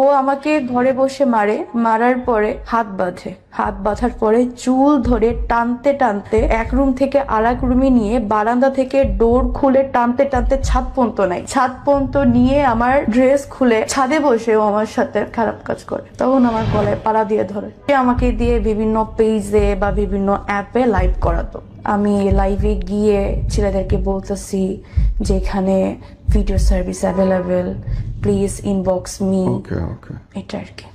ও আমাকে ঘরে বসে মারে, মারার পরে হাত বাঁধে, হাত বাঁধার পরে চুল ধরে টানতে টানতে এক রুম থেকে আর এক রুমে নিয়ে বারান্দা থেকে ডোর খুলে টানতে টানতে ছাদ পর্যন্ত নেয়, ছাদ পর্যন্ত নিয়ে আমার ড্রেস খুলে ছাদে বসে ও আমার সাথে খারাপ কাজ করে। তখন আমার গলায় পাড়া দিয়ে ধরে, সে আমাকে দিয়ে বিভিন্ন পেজে বা বিভিন্ন অ্যাপে লাইভ করাতো। আমি লাইভে গিয়ে ছেলেদেরকে বলতেছি যে এখানে video service available, please inbox me. Okay okay, এটা আর কি।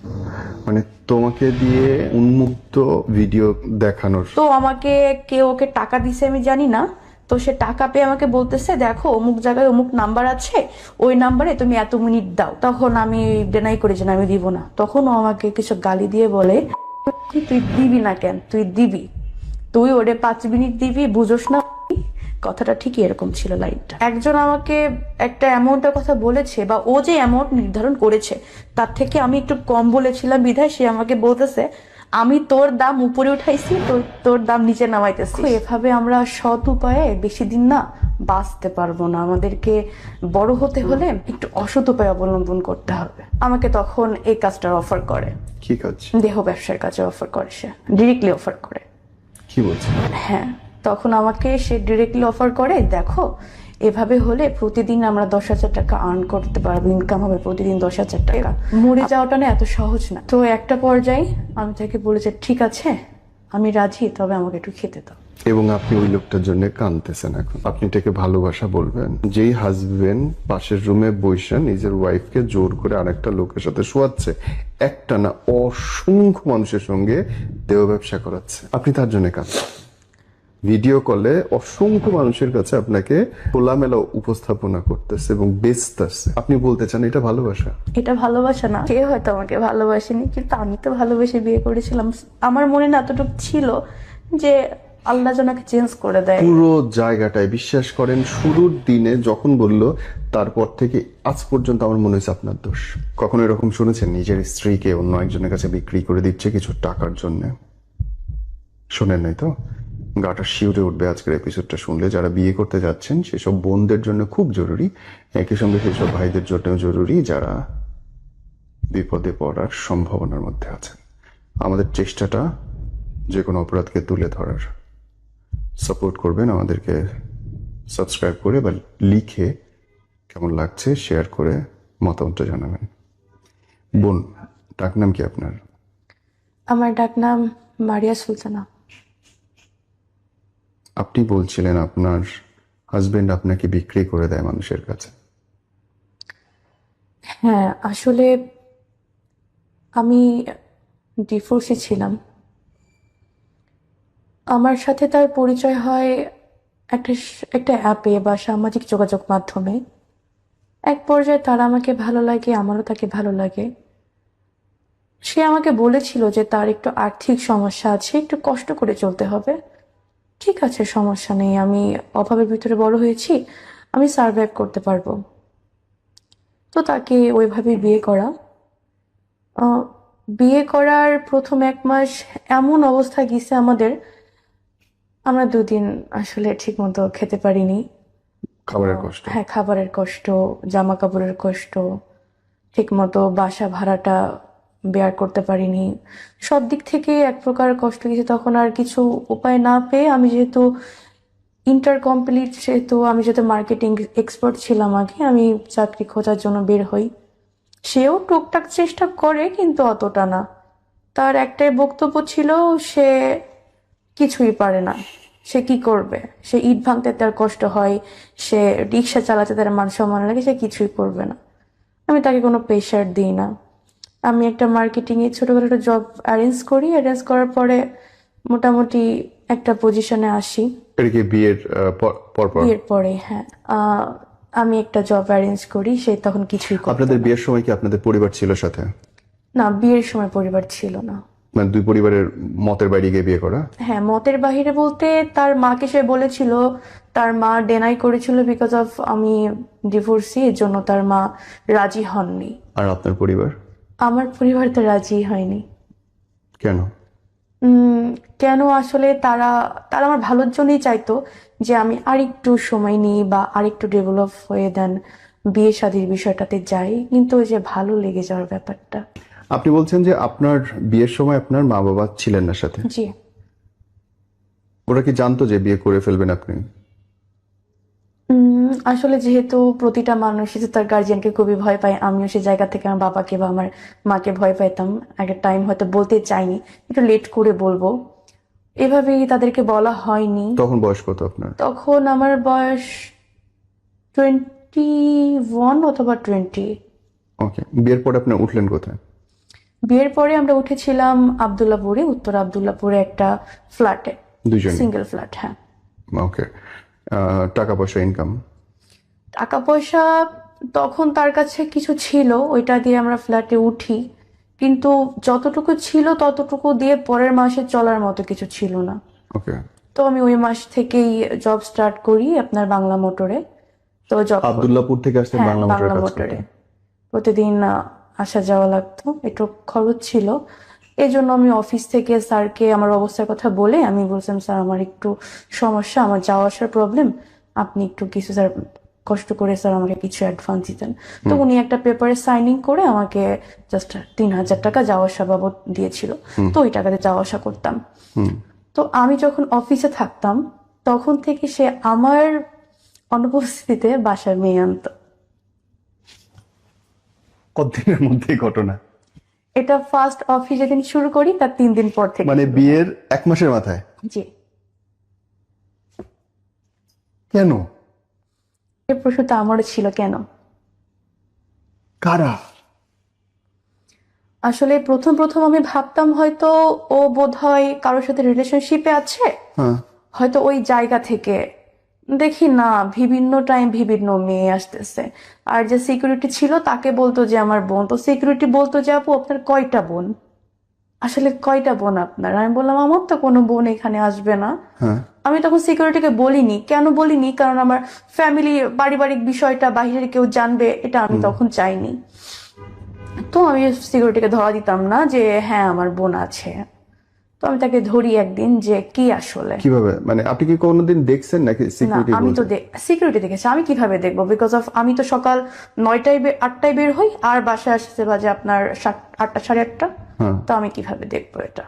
মানে তোমাকে দিয়ে উন্মুক্ত ভিডিও দেখানোর। তো আমাকে কেউ ওকে টাকা দিছে আমি জানি না, তো সে টাকা পেয়ে আমাকে বলতেছে দেখো অমুক জায়গায় অমুক নাম্বার আছে, ওই নাম্বারে তুমি এত মিনিট দাও। তখন আমি ডেনাই করি যে না, আমি দিব না। তখন ও আমাকে কিছু গালি দিয়ে বলে তুই দিবি না কেন, তুই দিবি, তুই ওরে 5 মিনিট দিবি, বুঝোস না। কথাটা ঠিকই এরকম ছিল লাইনটা। একজন আমাকে একটা অ্যামাউন্টের কথা বলেছে, বা ও যে অ্যামাউন্ট নির্ধারণ করেছে তার থেকে আমি একটু কম বলেছিলাম বিধায় সে আমাকে বলতেছে আমি তোর দাম উপরে উঠাইছি, তোর দাম নিচে নামাইতেছি। এভাবে আমরা সৎ উপায়ে বেশি দিন না বাঁচতে পারবো না। আমাদেরকে বড় হতে হলে একটু অসৎ উপায় অবলম্বন করতে হবে। আমাকে তখন এই কাজটার অফার করে। কি কাজ? দেহ ব্যবসার কাজে অফার করে, সে ডিরেক্টলি অফার করে। কি বলছে? হ্যাঁ, তখন আমাকে সে ডিরেক্টলি অফার করে দেখো এভাবে হলে প্রতিদিন আমরা 10,000 টাকা আর্ন করতে পারবো, ইনকাম হবে প্রতিদিন 10,000 টাকা। মরে যাওয়াটা না এত সহজ না। তো একটা পর্যায়ে আমি তাকে বলেছি ঠিক আছে আমি রাজি, তবে আমাকে একটু খেতে দাও। এবং আপনি ওই লোকটার জন্য কাঁদতেছেন। এখন আপনি এটাকে ভালোবাসা বলবেন? যেই হাজবেন্ড পাশের রুমে বসে নিজের ওয়াইফকে জোর করে আরেকটা লোকের সাথে শোয়াচ্ছে, একটা না অসংখ্য মানুষের সঙ্গে দেহ ব্যবসা করাচ্ছে, আপনি তার জন্য কাঁদছেন। ভিডিও কলে অসংখ্য মানুষের কাছে আপনাকে খোলামেলা উপস্থাপনা করতেছে এবং বেচতেছে, আপনি বলতে চান এটা ভালোবাসা? এটা ভালোবাসা না। সে হয়তো আমাকে ভালোবাসেনি, কিন্তু আমি তো ভালোবেসে বিয়ে করেছিলাম। আমার মনে না এতটুকু ছিল যে আল্লাহ জনাকে চেঞ্জ করে দেয়। পুরো জায়গাটায় বিশ্বাস করেন, শুরুর দিনে যখন বলল তারপর থেকে আজ পর্যন্ত আমার মনে হয়েছে আপনার দোষ। কখনো এরকম শুনেছেন নিজের স্ত্রীকে অন্য একজনের কাছে বিক্রি করে দিচ্ছে কিছু টাকার জন্য? শোনেন নাই তো? গাটা শিউরে উঠবে আজকের এপিসোডটা শুনলে। যারা বিয়ে করতে যাচ্ছেন সেসব বোনদের জন্য খুব জরুরি, একই সঙ্গে সেসব ভাইদের জন্য জরুরি যারা বিপদে পড়ার সম্ভাবনার মধ্যে আছেন। আমাদের চেষ্টাটা যে কোনো অপরাধকে তুলে ধরার। সাপোর্ট করবেন আমাদেরকে, সাবস্ক্রাইব করে বা লিখে কেমন লাগছে শেয়ার করে মতামতটা জানাবেন। বোন, ডাক নাম কি আপনার? আমার ডাক নাম মারিয়া সুলতানা। আপনি বলছিলেন আপনার হাজবেন্ড আপনাকে বিক্রি করে দেয় মানুষের কাছে। হ্যাঁ, আসলে আমি ডিভোর্সে ছিলাম। আমার সাথে তার পরিচয় হয় একটা একটা অ্যাপে বা সামাজিক যোগাযোগ মাধ্যমে। এক পর্যায়ে তার আমাকে ভালো লাগে, আমারও তাকে ভালো লাগে। সে আমাকে বলেছিল যে তার একটু আর্থিক সমস্যা আছে, একটু কষ্ট করে চলতে হবে। ঠিক আছে, সমস্যা নেই, আমি অভাবের ভিতরে বড় হয়েছি, আমি সার্ভাইভ করতে পারবো। তো তাকে ওইভাবে বিয়ে করা। আহ, বিয়ে করার প্রথম 1 মাস এমন অবস্থা গেছে আমাদের, আমরা 2 দিন আসলে ঠিক মতো খেতে পারিনি। খাবারের কষ্ট? হ্যাঁ, খাবারের কষ্ট, জামা কাপড়ের কষ্ট, ঠিক মতো বাসা ভাড়াটা বেয়ার করতে পারিনি। সব দিক থেকে এক প্রকার কষ্ট গেছে। তখন আর কিছু উপায় না পেয়ে আমি যেহেতু ইন্টার কমপ্লিট, সেহেতু আমি যেহেতু মার্কেটিং এক্সপার্ট ছিলাম আগে, আমি চাকরি খোঁজার জন্য বের হই। সেও টুকটাক চেষ্টা করে কিন্তু অতটা না। তার একটাই বক্তব্য ছিল সে কিছুই পারে না, সে কি করবে, সে ইট ভাঙতে তার কষ্ট হয়, সে রিক্সা চালাতে তার মান সম্মান লাগে, সে কিছুই করবে না। আমি তাকে কোনো প্রেশার দিই না। আমি একটা মার্কেটিংয়ে ছোটখাটো একটা জব অ্যারেঞ্জ করি, অ্যারেঞ্জ করার পরে মোটামুটি একটা পজিশনে আসি। এটা কি বিয়ের পর পর? বিয়ের পরে, হ্যাঁ। আমি একটা জব অ্যারেঞ্জ করি, সে তখন কিছুই করতো আপনাদের না। বিয়ের সময় কি আপনাদের পরিবার ছিল সাথে? না, বিয়ের সময় পরিবার ছিল না। মানে দুই পরিবারের মতের বাইরে গিয়ে বিয়ে করা? হ্যাঁ, মতের বাহিরে বলতে তার মাকে সে বলেছিল, তার মা ডেনাই করেছিল বিকজ অফ আমি ডিভোর্সি, এর জন্য তার মা রাজি হননি। আর আপনার পরিবার? আমার পরিবার তো রাজি হয়নি। কেন? কেন আসলে তারা তারা আমার ভালোর জন্যই চাইতো যে আমি আরেকটু সময় নিই বা আরেকটু ডেভেলপ হয়ে দেন বিয়ে শাদীর বিষয়টাতে যাই, কিন্তু ওই যে ভালো লেগে যাওয়ার ব্যাপারটা। আপনি বলছেন যে আপনার বিয়ের সময় আপনার মা বাবা ছিলেন না সাথে, জি। ওরা কি জানতো যে বিয়ে করে ফেলবেন আপনি? আসলে যেহেতু প্রতিটা মানুষই তো তার গার্জিয়ানকে খুবই ভয় পায়, আমিও সে জায়গা থেকে আমার বাবাকে বা আমার মাকে ভয় পাইতাম। একটা টাইম হয়তো বলতে চাইনি, একটু লেট করে বলবো, এভাবেই তাদেরকে বলা হয়নি। তখন বয়স কত আপনার? তখন আমার বয়স 21 অথবা 20। ওকে, বিয়ের পরে আপনি উঠলেন কোথায়? বিয়ের পরে আমরা উঠেছিলাম আবদুল্লাপুরে, উত্তর আবদুল্লাপুরে একটা ফ্ল্যাটে, দুজনে? Single flat. হ্যাঁ। ওকে। টাকা পয়সা ইনকাম? টাকা পয়সা তখন তার কাছে কিছু ছিল, ওইটা দিয়ে আমরা ফ্ল্যাটে উঠি, কিন্তু যতটুকু ছিল ততটুকু দিয়ে পরের মাসে চলার মতো কিছু ছিল না। ওকে। তো আমি ওই মাস থেকেই জব স্টার্ট করি আপনার বাংলা মোটরে। তো জব, আব্দুল্লাহপুর থেকে আসতে হ্যাঁ বাংলা মোটরে বাংলা কাজ মোটরে করতেন? প্রতিদিন আসা যাওয়া লাগতো, একটু খরচ ছিল। এই জন্য আমি অফিস থেকে স্যারকে আমার অবস্থার কথা বলে আমি বলছিলাম, স্যার আমার একটু সমস্যা, আমার যাওয়া আসার প্রবলেম, আপনি একটু কিছু স্যার কষ্ট করে স্যার আমাকে কিছু অ্যাডভান্স দিতেন। তো উনি একটা পেপারে সাইনিং করে আমাকে জাস্ট 3,000 টাকা যাওয়া আসা বাবদ দিয়েছিল। তো ওই টাকাতে যাওয়া আসা করতাম। তো আমি যখন অফিসে থাকতাম তখন থেকে সে আমার অনুপস্থিতিতে বাসায় মেয়ে আনতো। কতদিনের মধ্যে এই ঘটনা? এটা ফার্স্ট অফিস যেদিন শুরু করি তার 3 দিন পর থেকে মানে শুরু হয়। বিয়ের 1 মাসের মাথায়? জি। কেন? এই প্রশ্নটা আমারও ছিল, কেন। কারা? আসলে প্রথম প্রথম আমি ভাবতাম হয়তো ও বোধহয় কারোর সাথে রিলেশনশিপে আছে, হ্যাঁ। হয়তো ওই জায়গা থেকে। দেখি না, বিভিন্ন টাইম বিভিন্ন মেয়ে আসতেছে। আর যে সিকিউরিটি ছিল তাকে বলতো যে আমার বোন, তো সিকিউরিটি বলতো যে আপু আপনার কয়টা বোন, আসলে কয়টা বোন আপনার। আমি বললাম আমার তো কোনো বোন এখানে আসবে না। হ্যাঁ। আমি তখন সিকিউরিটিকে বলিনি, কেন বলিনি, কারণ আমার ফ্যামিলি পারিবারিক বিষয়টা বাইরের কেউ জানবে, এটা আমি তখন চাইনি। তো আমি সিকিউরিটিকে ধরা দিতাম না যে হ্যাঁ আমার বোন আছে। তো আমি তাকে ধরি একদিন যে কি আসলে। কিভাবে, মানে আপনি কি কোনোদিন দেখছেন নাকি না, সিকিউরিটি আমি তো বলছে? সিকিউরিটি দেখেছি, আমি কিভাবে দেখবো, বিকজ অফ আমি তো সকাল 8টায় বের হই আর বাসায় আসতে বাজে আপনার 8টা, সাড়ে 8টা। হ্যাঁ। তো আমি কিভাবে দেখবো এটা।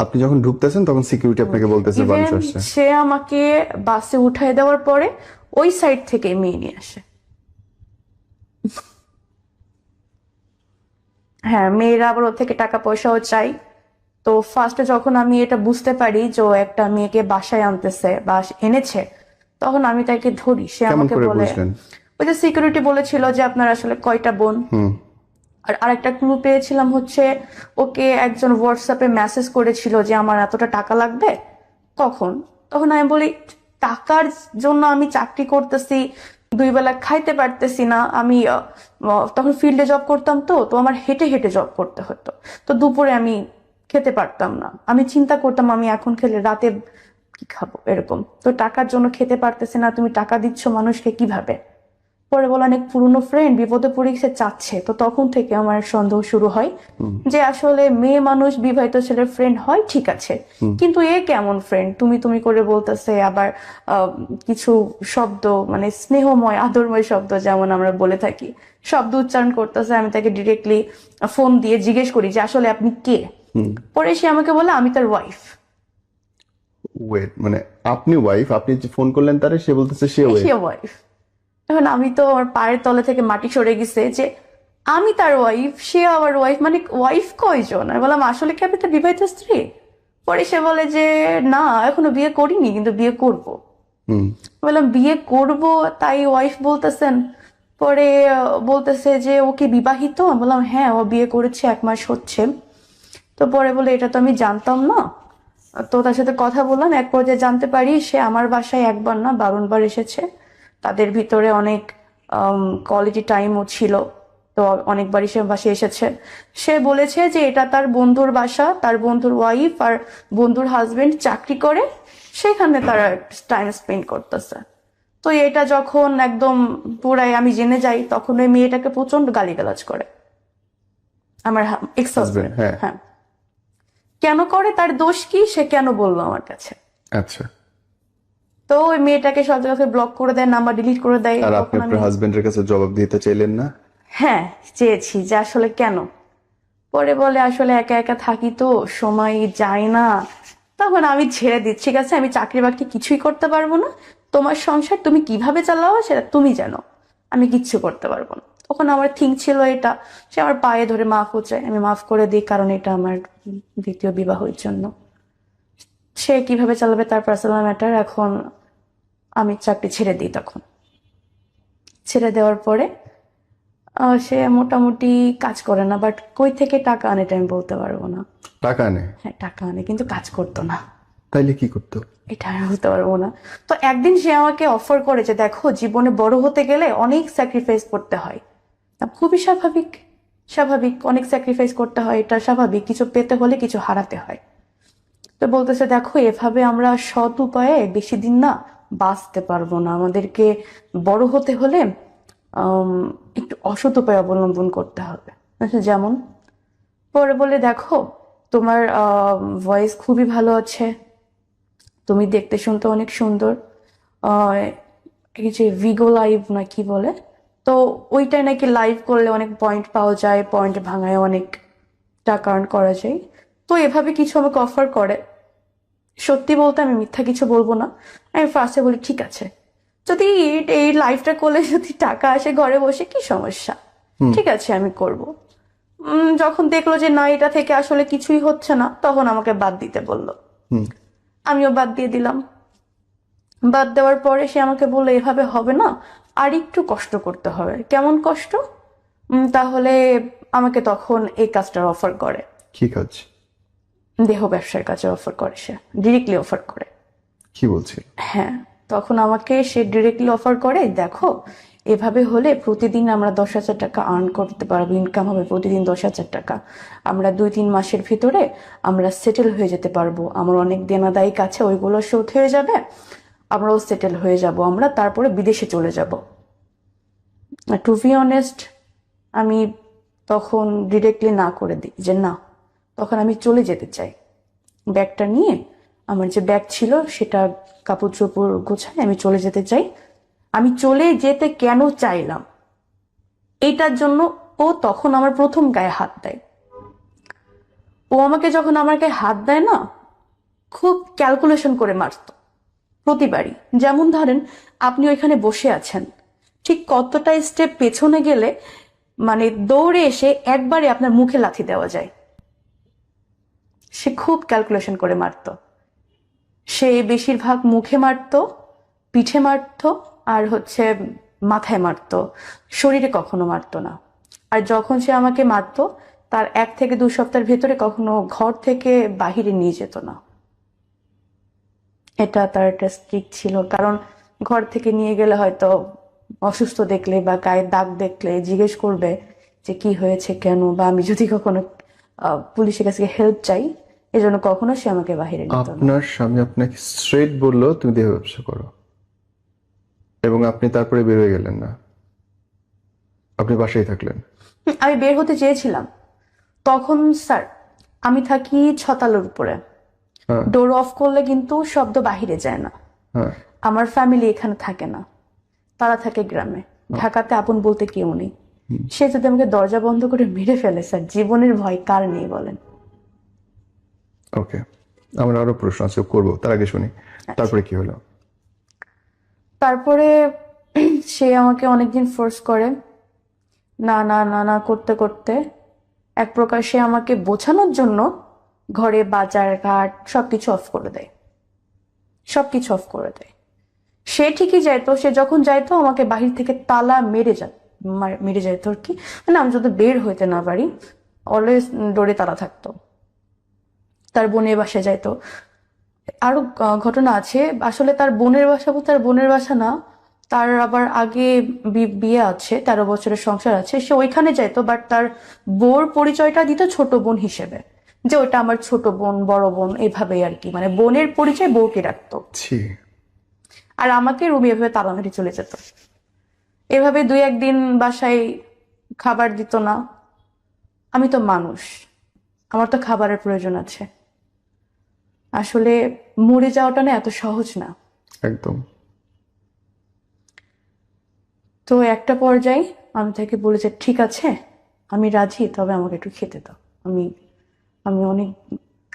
আপনি যখন ঢুকতেছেন তখন সিকিউরিটি আপনাকে বলতেছে ইভেন মানুষ আসছে? সে আমাকে বাসে উঠায় দেওয়ার পরে ওই সাইড থেকে মেয়ে নিয়ে আসে। হ্যাঁ, মেয়েরা আবার ওর থেকে টাকা পয়সাও চাই। তো ফার্স্টে যখন আমি এটা বুঝতে পারি যে ও একটা মেয়েকে বাসায় আনতেছে বা এনেছে, তখন আমি তাকে ধরি। সে কেমন আমাকে করে বলে, বুঝলেন? ওই যে সিকিউরিটি বলেছিল যে আপনার আসলে কয়টা বোন। আর আরেকটা ক্লু পেয়েছিলাম হচ্ছে, ওকে একজন হোয়াটসঅ্যাপে মেসেজ করেছিল যে আমার এতটা টাকা লাগবে। কখন? তখন আমি বলি টাকার জন্য আমি চাকরি করতেছি, 2 বেলা খাইতে পারতেছি না আমি। তখন ফিল্ডে জব করতাম, তো তো আমার হেঁটে হেঁটে জব করতে হতো। তো দুপুরে আমি খেতে পারতাম না, আমি চিন্তা করতাম আমি এখন খেলে রাতে কি খাবো, এরকম। তো টাকার জন্য খেতে পারতেছি না, তুমি টাকা দিচ্ছ মানুষকে কিভাবে। পরে বলে অনেক পুরনো ফ্রেন্ড বিপদে পড়ে গেছে চাচ্ছে। তো তখন থেকে আমার সন্দেহ শুরু হয় যে আসলে মেয়ে মানুষ বিবাহিত ছেলের ফ্রেন্ড হয় ঠিক আছে, কিন্তু এ কেমন ফ্রেন্ড, তুমি তুমি করে বলতেছে। আবার কিছু শব্দ মানে স্নেহময় আদরময় শব্দ যেমন আমরা বলে থাকি, শব্দ উচ্চারণ করতেছে। আমি তাকে ডিরেক্টলি ফোন দিয়ে জিজ্ঞেস করি যে আসলে আপনি কে। পরে সে আমাকে বলে আমি তার ওয়াইফ। ওয়েট, মানে আপনি ওয়াইফ, আপনি যে ফোন করলেন তারে, সে বলতেছে সে সে ওয়াইফ? ওয়াইফ। এখন আমি তো আমার পায়ের তলে থেকে মাটি সরে গেছে যে আমি তার ওয়াইফ, সে আবার ওয়াইফ, মানে ওয়াইফ কয়জন। আমি বললাম আসলে কি আপনি তার বিবাহিত স্ত্রী। পরে সে বলে যে না এখনো বিয়ে করিনি, কিন্তু বিয়ে করব। বললাম বিয়ে করব তাই ওয়াইফ বলতেছেন। পরে বলতেছে যে ও কি বিবাহিত। আমি বললাম হ্যাঁ ও বিয়ে করেছে, 1 মাস হচ্ছে। তো পরে বলে এটা তো আমি জানতাম না। তো তার সাথে কথা বললাম, এক পর্যায়ে জানতে পারি সে আমার বাসায় একবার না 12বার এসেছে। তাদের ভিতরে অনেক কোয়ালিটি টাইমও ছিল। তো অনেকবারই সে বাসায় এসেছে। সে বলেছে যে এটা তার বন্ধুর বাসা, তার বন্ধুর ওয়াইফ আর বন্ধুর হাজবেন্ড চাকরি করে, সেখানে তারা টাইম স্পেন্ড করতেছে। তো এটা যখন একদম পুরাই আমি জেনে যাই, তখন ওই মেয়েটাকে প্রচন্ড গালিগালাজ করে আমার এক্স হাজবেন্ড। হ্যাঁ। হ্যাঁ, কেন করে, তার দোষ কি, সে কেন বললো আমার কাছে। আচ্ছা। তো ওই মেয়েটাকে সব জায়গা থেকে ব্লক করে দেয়, নাম্বার ডিলিট করে দেয়। আর আপনি তখন আমি আপনার হাজবেন্ডের কাছে জবাব দিতে চাইলেন না? হ্যাঁ চেয়েছি যে আসলে কেন। পরে বলে আসলে একা একা থাকি তো সময় যায় না। তখন আমি ছেড়ে দিচ্ছি, ঠিক আছে আমি চাকরি বাকরি কিছুই করতে পারবো না, তোমার সংসার তুমি কিভাবে চালাও সেটা তুমি জানো, আমি কিচ্ছু করতে পারবো না। তখন আমার থিঙ্ক ছিল এটা, সে আমার পায়ে ধরে মাফও চায়, আমি মাফ করে দিই, কারণ এটা আমার দ্বিতীয় বিবাহের জন্য। সে কিভাবে চালাবে তার পার্সোনাল ম্যাটার। এখন আমি চাকরি ছেড়ে দিই। তখন ছেড়ে দেওয়ার পরে সে মোটামুটি কাজ করে না, বাট কই থেকে টাকা আনে এটা আমি বলতে পারবো না। টাকা নেই? হ্যাঁ টাকা আনে, কিন্তু কাজ করতো না, তাইলে কি করতো? এটা আমি বলতে পারবো না। তো একদিন সে আমাকে অফার করেছে, দেখো জীবনে বড় হতে গেলে অনেক স্যাক্রিফাইস করতে হয়। খুবই স্বাভাবিক, স্বাভাবিক অনেক স্যাক্রিফাইস করতে হয়, এটা স্বাভাবিক, কিছু পেতে হলে কিছু হারাতে হয়। তো বলতেছে দেখো এভাবে আমরা সৎ উপায়ে বেশি দিন না বাঁচতে পারবো না, আমাদেরকে বড় হতে হলে আম, একটু অসৎ উপায় অবলম্বন করতে হবে। আচ্ছা, যেমন? পরে বলে দেখো তোমার ভয়েস খুবই ভালো আছে, তুমি দেখতে শুনতে অনেক সুন্দর, আহ, এই যে ভিগো লাইভ না কি বলে, তো ওইটাই নাকি লাইভ করলে অনেক পয়েন্ট পাওয়া যায়, পয়েন্ট ভাঙায় অনেক টাকা আর্ন করা যায়। তো এভাবে কিছু আমাকে অফার করে। সত্যি বলতে আমি মিথ্যা কিছু বলবো না, আমি ফার্স্টে বলি ঠিক আছে, যদি এই লাইফটা করলে যদি টাকা আসে ঘরে বসে কি সমস্যা, ঠিক আছে আমি করব। যখন দেখলো যে না এটা থেকে আসলে কিছুই হচ্ছে না, তখন আমাকে বাদ দিতে বললো। হুম। আমিও বাদ দিয়ে দিলাম। বাদ দেওয়ার পরে সে আমাকে বললো এভাবে হবে না, আর একটু কষ্ট করতে হবে। কেমন কষ্ট? তাহলে আমাকে তখন এই কাজটার অফার করে, কি কাজ? দেহ ব্যবসার কাজে অফার করে, সে ডিরেক্টলি অফার করে। কি বলছিল? হ্যাঁ, তখন আমাকে সে ডিরেক্টলি অফার করে, দেখো এভাবে হলে প্রতিদিন আমরা 10,000 টাকা আর্ন করতে পারবো, ইনকাম হবে প্রতিদিন 10,000 টাকা, আমরা 2-3 মাসের ভিতরে আমরা সেটেল হয়ে যেতে পারবো, আমার অনেক দেনাদায়িক আছে ওইগুলো শোধ হয়ে যাবে, আমরাও সেটেল হয়ে যাব, আমরা তারপরে বিদেশে চলে যাব। টু বি অনেস্ট, আমি তখন ডিরেক্টলি না করে দিই যে না, তখন আমি চলে যেতে চাই। ব্যাগটা নিয়ে, আমার যে ব্যাগ ছিল সেটা কাপড় চোপড় গোছায় আমি চলে যেতে চাই। আমি চলে যেতে কেন চাইলাম এইটার জন্য ও তখন আমার প্রথম গায়ে হাত দেয়। ও আমাকে যখন আমার গায়ে হাত দেয় না, খুব ক্যালকুলেশন করে মারতো প্রতিবারই। যেমন ধরেন আপনি ওইখানে বসে আছেন, ঠিক কতটা স্টেপ পেছনে গেলে মানে দৌড়ে এসে একবারে আপনার মুখে লাথি দেওয়া যায়। সে খুব ক্যালকুলেশন করে মারতো। সে বেশিরভাগ মুখে মারতো, পিঠে মারতো, আর হচ্ছে মাথায় মারতো, শরীরে কখনো মারতো না। আর যখন সে আমাকে মারতো তার 1 থেকে 2 সপ্তাহের ভেতরে কখনো ঘর থেকে বাহিরে নিয়ে যেত না। এটা তার একটা স্ট্রিক ছিল, কারণ ঘর থেকে নিয়ে গেলে হয়তো অসুস্থ দেখলে বা গায়ে দাগ দেখলে জিজ্ঞেস করবে যে কি হয়েছে কেন, বা আমি যদি কখনো পুলিশের কাছে হেল্প চাই, এজন্য কখনো সে আমাকে বাহিরে নিত না। আপনার স্বামী আপনাকে স্ট্রেট বললো তুমি দেহ ব্যবসা করো, এবং আপনি তারপরে বের হয়ে গেলেন না, আপনি বাসায় থাকলেন? আমি বের হতে চেয়েছিলাম, তখন স্যার আমি থাকি 6 তলার উপরে, হ্যাঁ। ডোর অফ করলে কিন্তু শব্দ বাহিরে যায় না। হ্যাঁ। আমার ফ্যামিলি এখানে থাকে না, তারা থাকে গ্রামে, ঢাকাতে আপন বলতে কেউ নেই। সে যদি আমাকে দরজা বন্ধ করে মেরে ফেলে স্যার, জীবনের ভয় কার নেই বলেন? ওকে, আমার আরো প্রশ্ন আছে, করবো, তার আগে শুনি তারপরে কি হলো। তারপরে সে আমাকে অনেকদিন ফোর্স করে, না না না না করতে করতে এক প্রকার সে আমাকে বোঝানোর জন্য ঘরে বাজার ঘাট সবকিছু অফ করে দেয়, সবকিছু অফ করে দেয়। সে ঠিকই যাইতো, সে যখন যাইতো আমাকে বাহির থেকে তালা মেরে যাইতো আর কি, মানে আমি যদি বের হইতে না পারি, অলওয়েজ ডোরে তালা থাকতো। তার বোনের বাসায় যাইতো। আরো ঘটনা আছে, আসলে তার বোনের বাসা বলতে তার বোনের বাসা না, তার আবার আগে বিয়ে আছে, 13 বছরের সংসার আছে, সে ওইখানে যাইতো, বাট তার বোর পরিচয়টা দিত ছোট বোন হিসেবে, যে ওটা আমার ছোট বোন বড় বোন এভাবেই আর কি, মানে বোনের পরিচয় বউকে রাখতো। ছি। আর আমাকে রুমে এভাবে তালা মেরে চলে যেত। এভাবে 2-1 দিন বাসায় খাবার দিত না। আমি তো মানুষ, আমার তো খাবারের প্রয়োজন আছে। আসলে মরে যাওয়াটা না এত সহজ না। একদম। তো একটা পর্যায়ে আমি তাকে বলেছি ঠিক আছে আমি রাজি, তবে আমাকে একটু খেতে দাও। আমি আমি অনেক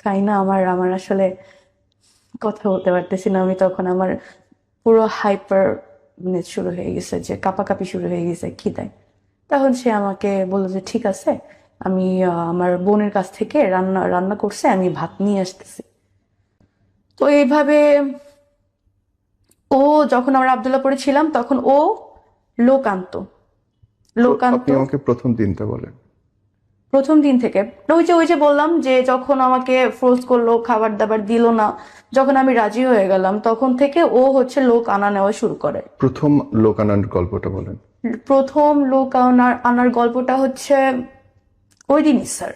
খাই না, আমার আমার আসলে কথা বলতে পারতেছি না। আমি তখন আমার পুরো হাইপার শুরু হয়ে গেছে, যে কাঁপাকাঁপি শুরু হয়ে গেছে খিদায়। তখন সে আমাকে বললো যে ঠিক আছে, আমি আমার বোনের কাছ থেকে রান্না রান্না করছে, আমি ভাত নিয়ে আসতেছি। তো এইভাবে ও, যখন আমরা আবদুল্লাপুরে ছিলাম তখন ও লোক আনতো, লোক আপনি আনতো আমাকে প্রথম দিনটা বলেন। প্রথম দিন থেকে। ওই যে বললাম যে যখন আমাকে ফোর্স করলো, খাবার দাবার দিল না, যখন আমি রাজি হয়ে গেলাম তখন থেকে ও হচ্ছে লোক আনা নেওয়া শুরু করে। প্রথম লোকানন্দ গল্পটা বলেন। প্রথম লোক আনার আনার গল্পটা হচ্ছে ওই দিনই স্যার,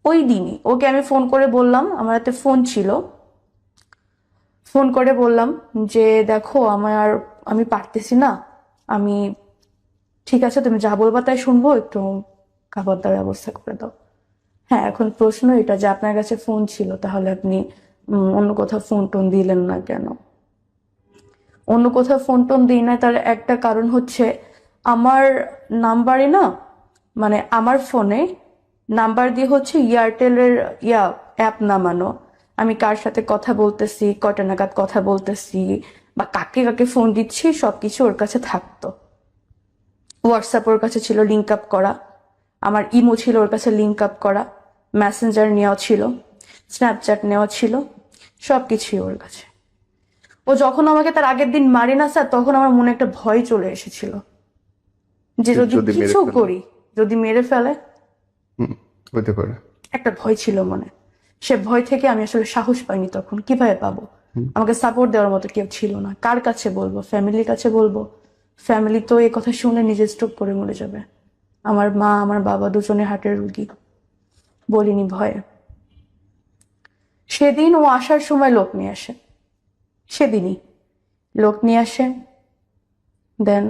ওই দিনই ওকে আমি ফোন করে বললাম, আমার হাতে ফোন ছিল, ফোন করে বললাম যে দেখো আমি পারতেছি না, আমি ঠিক আছে তুমি যা বলবা তাই শুনবো, একটু খাবার দাবার ব্যবস্থা করে দাও। হ্যাঁ, এখন প্রশ্ন এটা যে আপনার কাছে ফোন ছিল, তাহলে আপনি অন্য কোথাও ফোন টোন দিলেন না কেন? অন্য কোথাও ফোন টোন দিই না, তার একটা কারণ হচ্ছে আমার নাম্বারে না, মানে আমার ফোনে নাম্বার দিয়ে হচ্ছে এয়ারটেলের অ্যাপ নামানো। আমি কার সাথে কথা বলতেছি, কটা নাগাদ কথা বলতেছি, বা কাকে কাকে ফোন দিচ্ছি, সবকিছু ওর কাছে থাকতো। হোয়াটসঅ্যাপ ওর কাছে ছিল লিঙ্ক আপ করা, আমার ইমো ছিল ওর কাছে লিঙ্ক আপ করা, মেসেঞ্জার নেওয়া ছিল, স্ন্যাপচ্যাট নেওয়া ছিল, সবকিছুই ওর কাছে। ও যখন আমাকে তার আগের দিন মারে না স্যার, তখন আমার মনে একটা ভয় চলে এসেছিল যে যদি যদি মেরে কিছু ফেলে। করি, যদি মেরে ফেলে। হতে পারে। একটা ভয় ছিল মনে, সে ভয় থেকে আমি আসলে সাহস পাইনি। তখন কিভাবে পাবো? আমাকে সাপোর্ট দেওয়ার মতো কেউ ছিল না। কার কাছে বলবো? ফ্যামিলির কাছে বলবো? ফ্যামিলি তো এই কথা শুনে নিজে স্ট্রোক করে মরে যাবে। আমার মা আমার বাবা দুজনে হার্টের রুগী। বলিনি ভয়ে। সেদিন ও আসার সময় লোক নিয়ে আসে, সেদিনই লোক নিয়ে আসে। দেন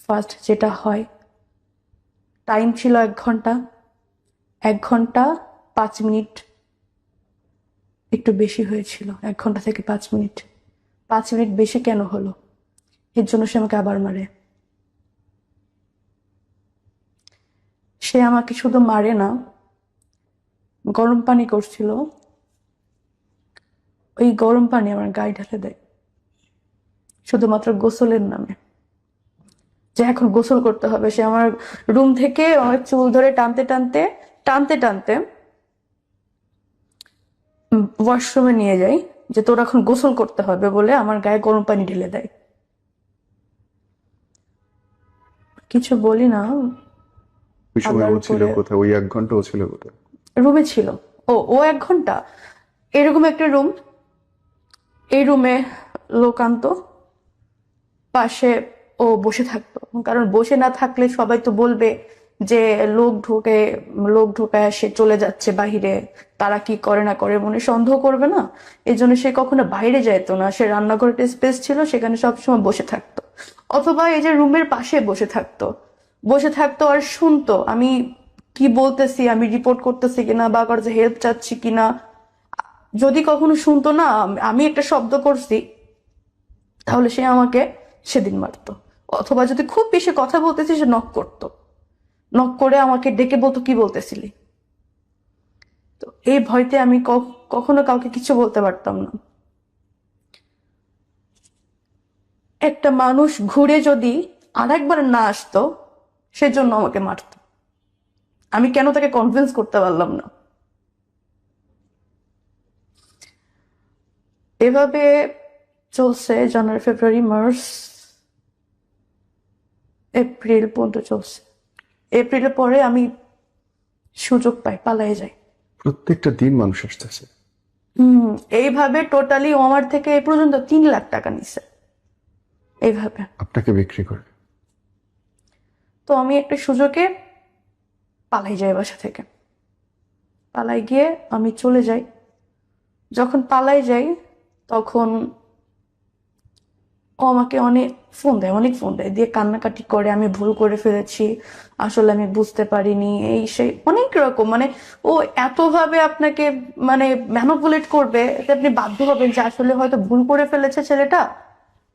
ফার্স্ট যেটা হয়, টাইম ছিল 1 ঘন্টা, 1 ঘন্টা 5 মিনিট, একটু বেশি হয়েছিল, 1 ঘন্টা থেকে 5 মিনিট। 5 মিনিট বেশি কেন হলো, এর জন্য সে আমাকে আবার মারে। সে আমাকে শুধু মারে না, গরম পানি করছিল, ওই গরম পানি আমার গায়ে ঢেলে দেয়, শুধুমাত্র গোসলের নামে, যে এখন গোসল করতে হবে। সে আমার রুম থেকে আমার চুল ধরে টানতে টানতে টানতে টানতে ওয়াশরুমে নিয়ে যাই, যে তোর এখন গোসল করতে হবে বলে আমার গায়ে গরম পানি ঢেলে দেয়। কিছু বলি না। ওই সময় ও আল্লাহর ছিল উপরে। কোথায়? ওই 1 ঘন্টা ও ছিল কোথায়? রুমে ছিল। ও 1 ঘন্টা, এরকম একটা রুম, এই রুমে লোক আনতো, পাশে ও বসে থাকতো। কারণ বসে না থাকলে সবাই তো বলবে যে লোক ঢোকায় সে চলে যাচ্ছে বাহিরে, তারা কি করে না করে মনে সন্দেহ করবে না। এই জন্য সে কখনো বাইরে যাইতো না, সে রান্নাঘরে একটা স্পেস ছিল, সেখানে সবসময় বসে থাকতো। অথবা এই যে রুমের পাশে বসে থাকতো আর শুনতো আমি কি বলতেছি, আমি রিপোর্ট করতেছি কিনা, বা কারো হেল্প চাচ্ছি কিনা। যদি কখনো শুনতো না আমি একটা শব্দ করছি, তাহলে সে আমাকে সেদিন মারতো। অথবা যদি খুব বেশি কথা বলতেছি, সে নক করতো, নক করে আমাকে ডেকে বলতো কি বলতেছিলি। তো এই ভয়তে আমি কখনো কাউকে কিছু বলতে পারতাম না। একটা মানুষ ঘুরে যদি আরেকবার না আসতো, সেজন্য আমাকে মারতো। আমি কেন তাকে কনভিন্স করতে পারলাম না। এভাবে চলছে জানুয়ারি ফেব্রুয়ারি মার্চ এপ্রিল পর্যন্ত চলছে। এপ্রিলের পরে আমি সুযোগ পাই, পালাই যাই। প্রত্যেকটা দিন মানুষ আসতেছে। এইভাবে টোটালি ও আমার থেকে এ পর্যন্ত 3 লাখ টাকা নিছে এইভাবে। আপনাকে বিক্রি করে। তো আমি একটা সুযোগে পালাই যাই বাসা থেকে। পালাই গিয়ে আমি চলে যাই। যখন পালাই যাই তখন ও আমাকে অনেক ফোন দেয় দিয়ে কান্নাকাটি করে, আমি ভুল করে ফেলেছি, আসলে আমি বুঝতে পারিনি, এই সেই অনেক রকম, মানে ও এতভাবে আপনাকে মানে ম্যানুপুলেট করবে যে আপনি বাধ্য হবেন যে আসলে হয়তো ভুল করে ফেলেছে ছেলেটা,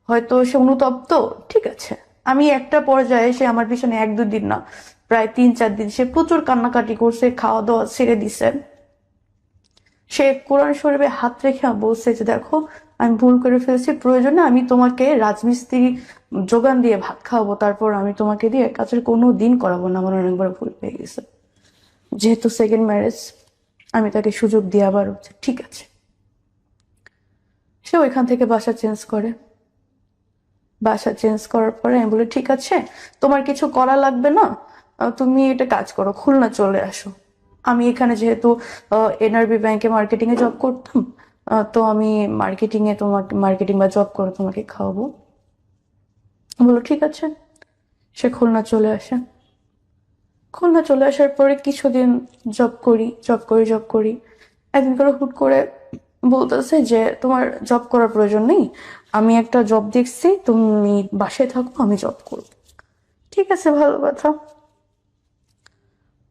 হয়তো সে অনুতপ্ত। ঠিক আছে, আমি একটা পর্যায়ে সে আমার পিছনে 1-2 দিন না, প্রায় 3-4 দিন সে প্রচুর কান্নাকাটি করছে, খাওয়া দাওয়া ছেড়ে দিছে। সে কোরআন শরীফে হাত রেখে বলছে যে দেখো, আমি ভুল করে ফেলেছি, প্রয়োজনে আমি তোমাকে রাজমিস্ত্রি যোগান দিয়ে ভাত খাওয়াবো, তারপর আমি তোমাকে দিয়ে কাজের কোনো দিন করাবো না, আমার অনেকবার ভুল পেয়ে গেছে। যেহেতু সেকেন্ড ম্যারেজ, আমি তাকে সুযোগ দিয়ে আবার হচ্ছে ঠিক আছে। সে ওইখান থেকে বাসা চেঞ্জ করে। বাসা চেঞ্জ করার পরে আমি বলি ঠিক আছে, তোমার কিছু করা লাগবে না, তুমি এটা কাজ করো, খুলনা চলে আসো। আমি এখানে যেহেতু এনআরবি ব্যাংকে মার্কেটিং এ জব করতাম, তো আমি মার্কেটিং বা জব করে তোমাকে খাওয়াবো। বলো ঠিক আছে। সে খুলনা চলে আসে। খুলনা চলে আসার পরে কিছুদিন জব করি। একদিন করে হুট করে বলতেছে যে তোমার জব করার প্রয়োজন নেই, আমি একটা জব দেখছি, তুমি বাসায় থাকো, আমি জব করবো। ঠিক আছে, ভালো কথা।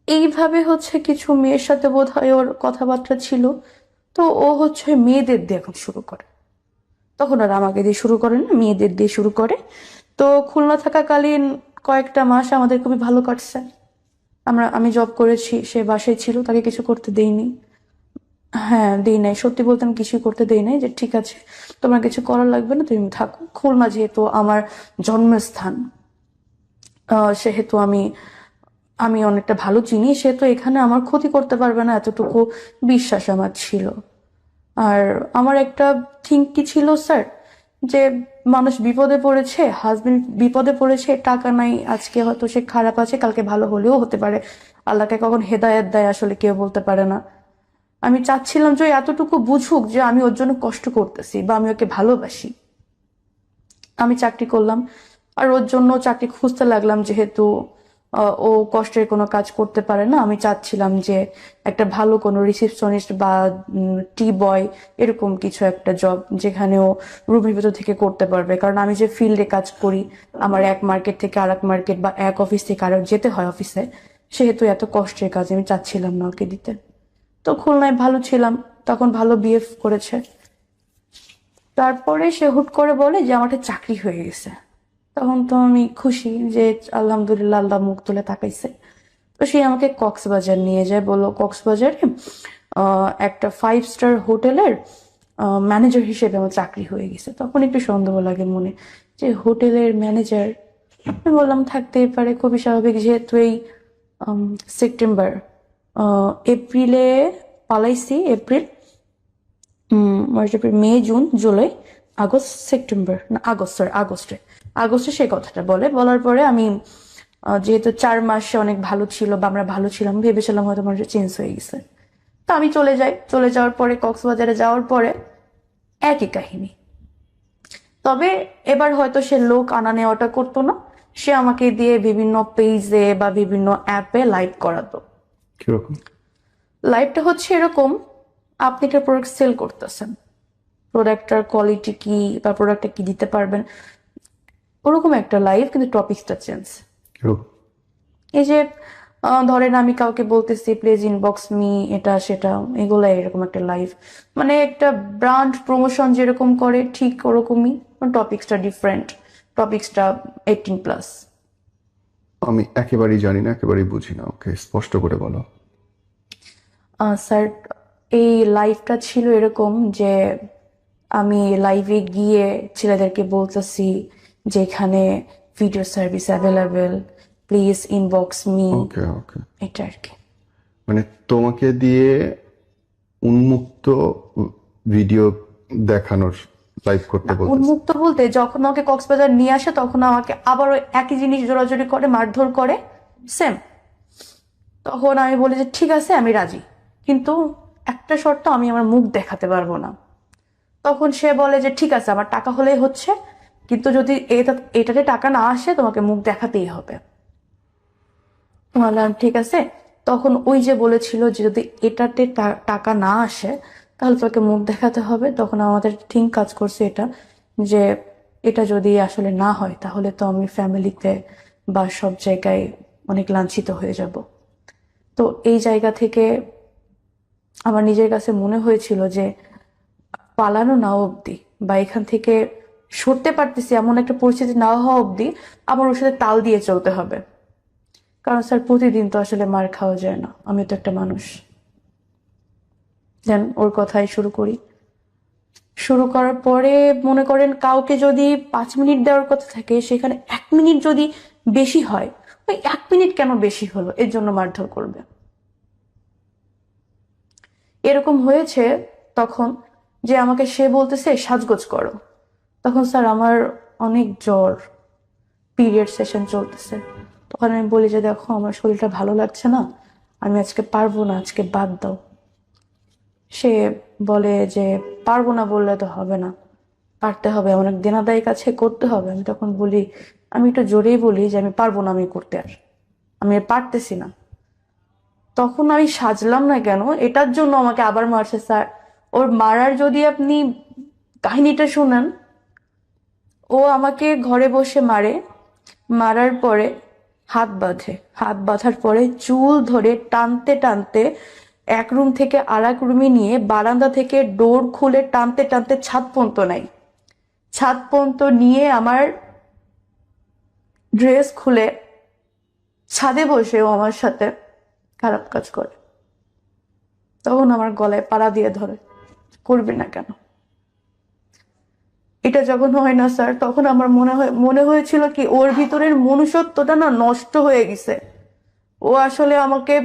এইভাবে হচ্ছে কিছু মেয়ের সাথে বোধহয় ওর কথাবার্তা ছিল। তো ও হচ্ছে মেয়েদের দিয়ে এখন শুরু করে। তখন আর আমাকে দিয়ে শুরু করে না, মেয়েদের দিয়ে শুরু করে। তো খুলনা থাকাকালীন কয়েকটা মাস আমাদের খুবই ভালো কাটছে। আমি জব করেছি, সে বাসায় ছিল, তাকে কিছু করতে দেইনি। হ্যাঁ, দেই নাই, সত্যি বলতে আমি কিছুই করতে দেই নাই, যে ঠিক আছে তোমার কিছু করার লাগবে না, তুমি থাকো। খুলনা যেহেতু আমার জন্মস্থান, সেহেতু আমি আমি অনেকটা ভালো চিনি, সেহেতু এখানে আমার ক্ষতি করতে পারবে না এতটুকু বিশ্বাস আমার ছিল। আর আমার একটা থিঙ্ক কি ছিল স্যার, যে মানুষ বিপদে পড়েছে, হাজবেন্ড বিপদে পড়েছে, টাকা নাই, আজকে হয়তো সে খারাপ আছে, কালকে ভালো হলেও হতে পারে। আল্লাহকে কখন হেদায়েত দেয় আসলে কেউ বলতে পারে না। আমি চাচ্ছিলাম যে ও এতটুকু বুঝুক যে আমি ওর জন্য কষ্ট করতেছি বা আমি ওকে ভালোবাসি। আমি চাকরি করলাম, আর ওর জন্য চাকরি খুঁজতে লাগলাম, যেহেতু ও কষ্টের কোনো কাজ করতে পারে না। আমি চাচ্ছিলাম যে একটা ভালো কোনো রিসেপশনিস্ট বা টি বয়, এরকম কিছু একটা জব যেখানে ও রুমের ভেতর থেকে করতে পারবে, কারণ আমি যে ফিল্ডে কাজ করি, আমার এক মার্কেট থেকে আরেক মার্কেট বা এক অফিস থেকে আরেক যেতে হয় অফিসে, সেহেতু এত কষ্টের কাজ আমি চাচ্ছিলাম না ওকে দিতে। তো খুলনায় ভালো ছিলাম, তখন ভালো বিহেভ করেছে। তারপরে সে হুট করে বলে যে আমার একটা চাকরি হয়ে গেছে। তখন তো আমি খুশি যে আলহামদুলিল্লাহ, আল্লাহ মুখ তুলে তাকাইছে। তো সে আমাকে কক্সবাজার নিয়ে যায়, বললো কক্সবাজারে একটা 5 স্টার হোটেলের ম্যানেজার হিসেবে আমার চাকরি হয়ে গেছে। তখন একটু সন্দেহ লাগে মনে, যে হোটেলের ম্যানেজার। আমি বললাম থাকতেই পারে, খুবই স্বাভাবিক, যেহেতু এই সেপ্টেম্বর, এপ্রিলে পালাইছি, April, March April May June July August September, না আগস্ট, সরি আগস্টে সেই কথাটা বলার পরে আমি যেহেতু 4 মাসে অনেক ভালো ছিল বা আমরা ভালো ছিলাম, ভেবেছিলাম হয়তো মানুষ চেঞ্জ হয়ে গেছে। তো আমি চলে যাই, চলে যাওয়ার পরে কক্সবাজারে যাওয়ার পরে একই কাহিনী। তবে এবার হয়তো সে লোক আনা নেওয়াটা করতো না, সে আমাকে দিয়ে বিভিন্ন পেজে বা বিভিন্ন অ্যাপে লাইভ করাতো। কিরকম? লাইভটা হচ্ছে এরকম, আপনি একটা প্রোডাক্ট সেল করতেছেন, প্রোডাক্টটার কোয়ালিটি কি বা প্রোডাক্টটা কি দিতে পারবেন, ওরকম একটা লাইভ, কিন্তু টপিকসটা চেঞ্জ। কিরকম? এই যে ধরেন আমি কাউকে বলতেছি প্লিজ ইনবক্স মি, এটা সেটা, এগুলা এরকম একটা লাইভ, মানে একটা ব্র্যান্ড প্রমোশন যেরকম করে ঠিক ওরকমই, টপিকসটা ডিফারেন্ট, টপিকসটা 18+। আমি একেবারেই জানি না, একেবারেই বুঝি না, ওকে স্পষ্ট করে বলো। স্যার, এই লাইভটা ছিল এরকম যে আমি লাইভে গিয়ে ছেলেদেরকে বলতেছি যে এখানে video service available, please inbox me, okay okay. এটা আর কি। মানে তোমাকে দিয়ে উন্মুক্ত ভিডিও দেখানোর, লাইভ করতে বলতেছে? উন্মুক্ত বলতে, যখন আমাকে কক্সবাজার নিয়ে আসে তখন আমাকে আবার ওই একই জিনিস জোরাজোরি করে, মারধর করে, সেম। তখন আমি বলি যে ঠিক আছে আমি রাজি, কিন্তু একটা শর্ত, আমি আমার মুখ দেখাতে পারবো না। তখন সে বলে যে ঠিক আছে, আমার টাকা হলেই হচ্ছে, কিন্তু যদি এটাতে টাকা না আসে তোমাকে মুখ দেখাতেই হবে। বললাম ঠিক আছে। তখন ওই যে বলেছিল যে যদি এটাতে টাকা না আসে তাহলে তোকে মুখ দেখাতে হবে, তখন আমাদের থিঙ্ক কাজ করছে এটা, যে এটা যদি আসলে না হয় তাহলে তো আমি ফ্যামিলিতে বা সব জায়গায় অনেক লাঞ্ছিত হয়ে যাব। তো এই জায়গা থেকে আমার নিজের কাছে মনে হয়েছিল যে পালানো না অবধি বা এখান থেকে সরতে পারতেছি এমন একটা পরিস্থিতি না হওয়া অবধি আমার ওর সাথে তাল দিয়ে চলতে হবে। কারণ স্যার প্রতিদিন তো আসলে মার খাওয়া যায় না, আমি তো একটা মানুষ। দেন ওর কথাই শুরু করি। শুরু করার পরে মনে করেন কাউকে যদি 5 মিনিট দেওয়ার কথা থাকে সেখানে 1 মিনিট যদি বেশি হয়, ওই 1 মিনিট কেন বেশি হলো এর জন্য মারধর করবে। এরকম হয়েছে তখন যে আমাকে সে বলতেছে সাজগোজ করো। তখন স্যার আমার অনেক জ্বর, পিরিয়ড সেশন চলতেছে। তখন আমি বলি যে দেখো আমার শরীরটা ভালো লাগছে না, আমি আজকে পারবো না, আজকে বাদ দাও। সে বলে যে পারবো না বললে তো হবে না, পারতে হবে, অনেক দেনাদায়ী কাছে করতে হবে। আমি তখন বলি, আমি একটু জোরেই বলি যে আমি পারবো না, আমি করতে আমি আর পারতেছি না। তখন আমি সাজলাম না কেন এটার জন্য আমাকে আবার মারছে স্যার। ওর মারার যদি আপনি কাহিনীটা শুনেন, ও আমাকে ঘরে বসে মারে, মারার পরে হাত বাঁধে, হাত বাঁধার পরে চুল ধরে টানতে টানতে এক রুম থেকে আর এক রুমে নিয়ে বারান্দা থেকে ডোর খুলে টানতে টানতে ছাদ পর্যন্ত নাই, ছাদ পর্যন্ত নিয়ে আমার ড্রেস খুলে ছাদে বসেও আমার সাথে খারাপ কাজ করে। তখন আমার গলায় পাড়া দিয়ে ধরে, করবে না কেন। এটা যখন হয় না স্যার, তখন আমার মনে হয়েছিল কি ওর ভিতরের মনুষ্যত্বটা না নষ্ট হয়ে গেছে। ও আসলে আমাকে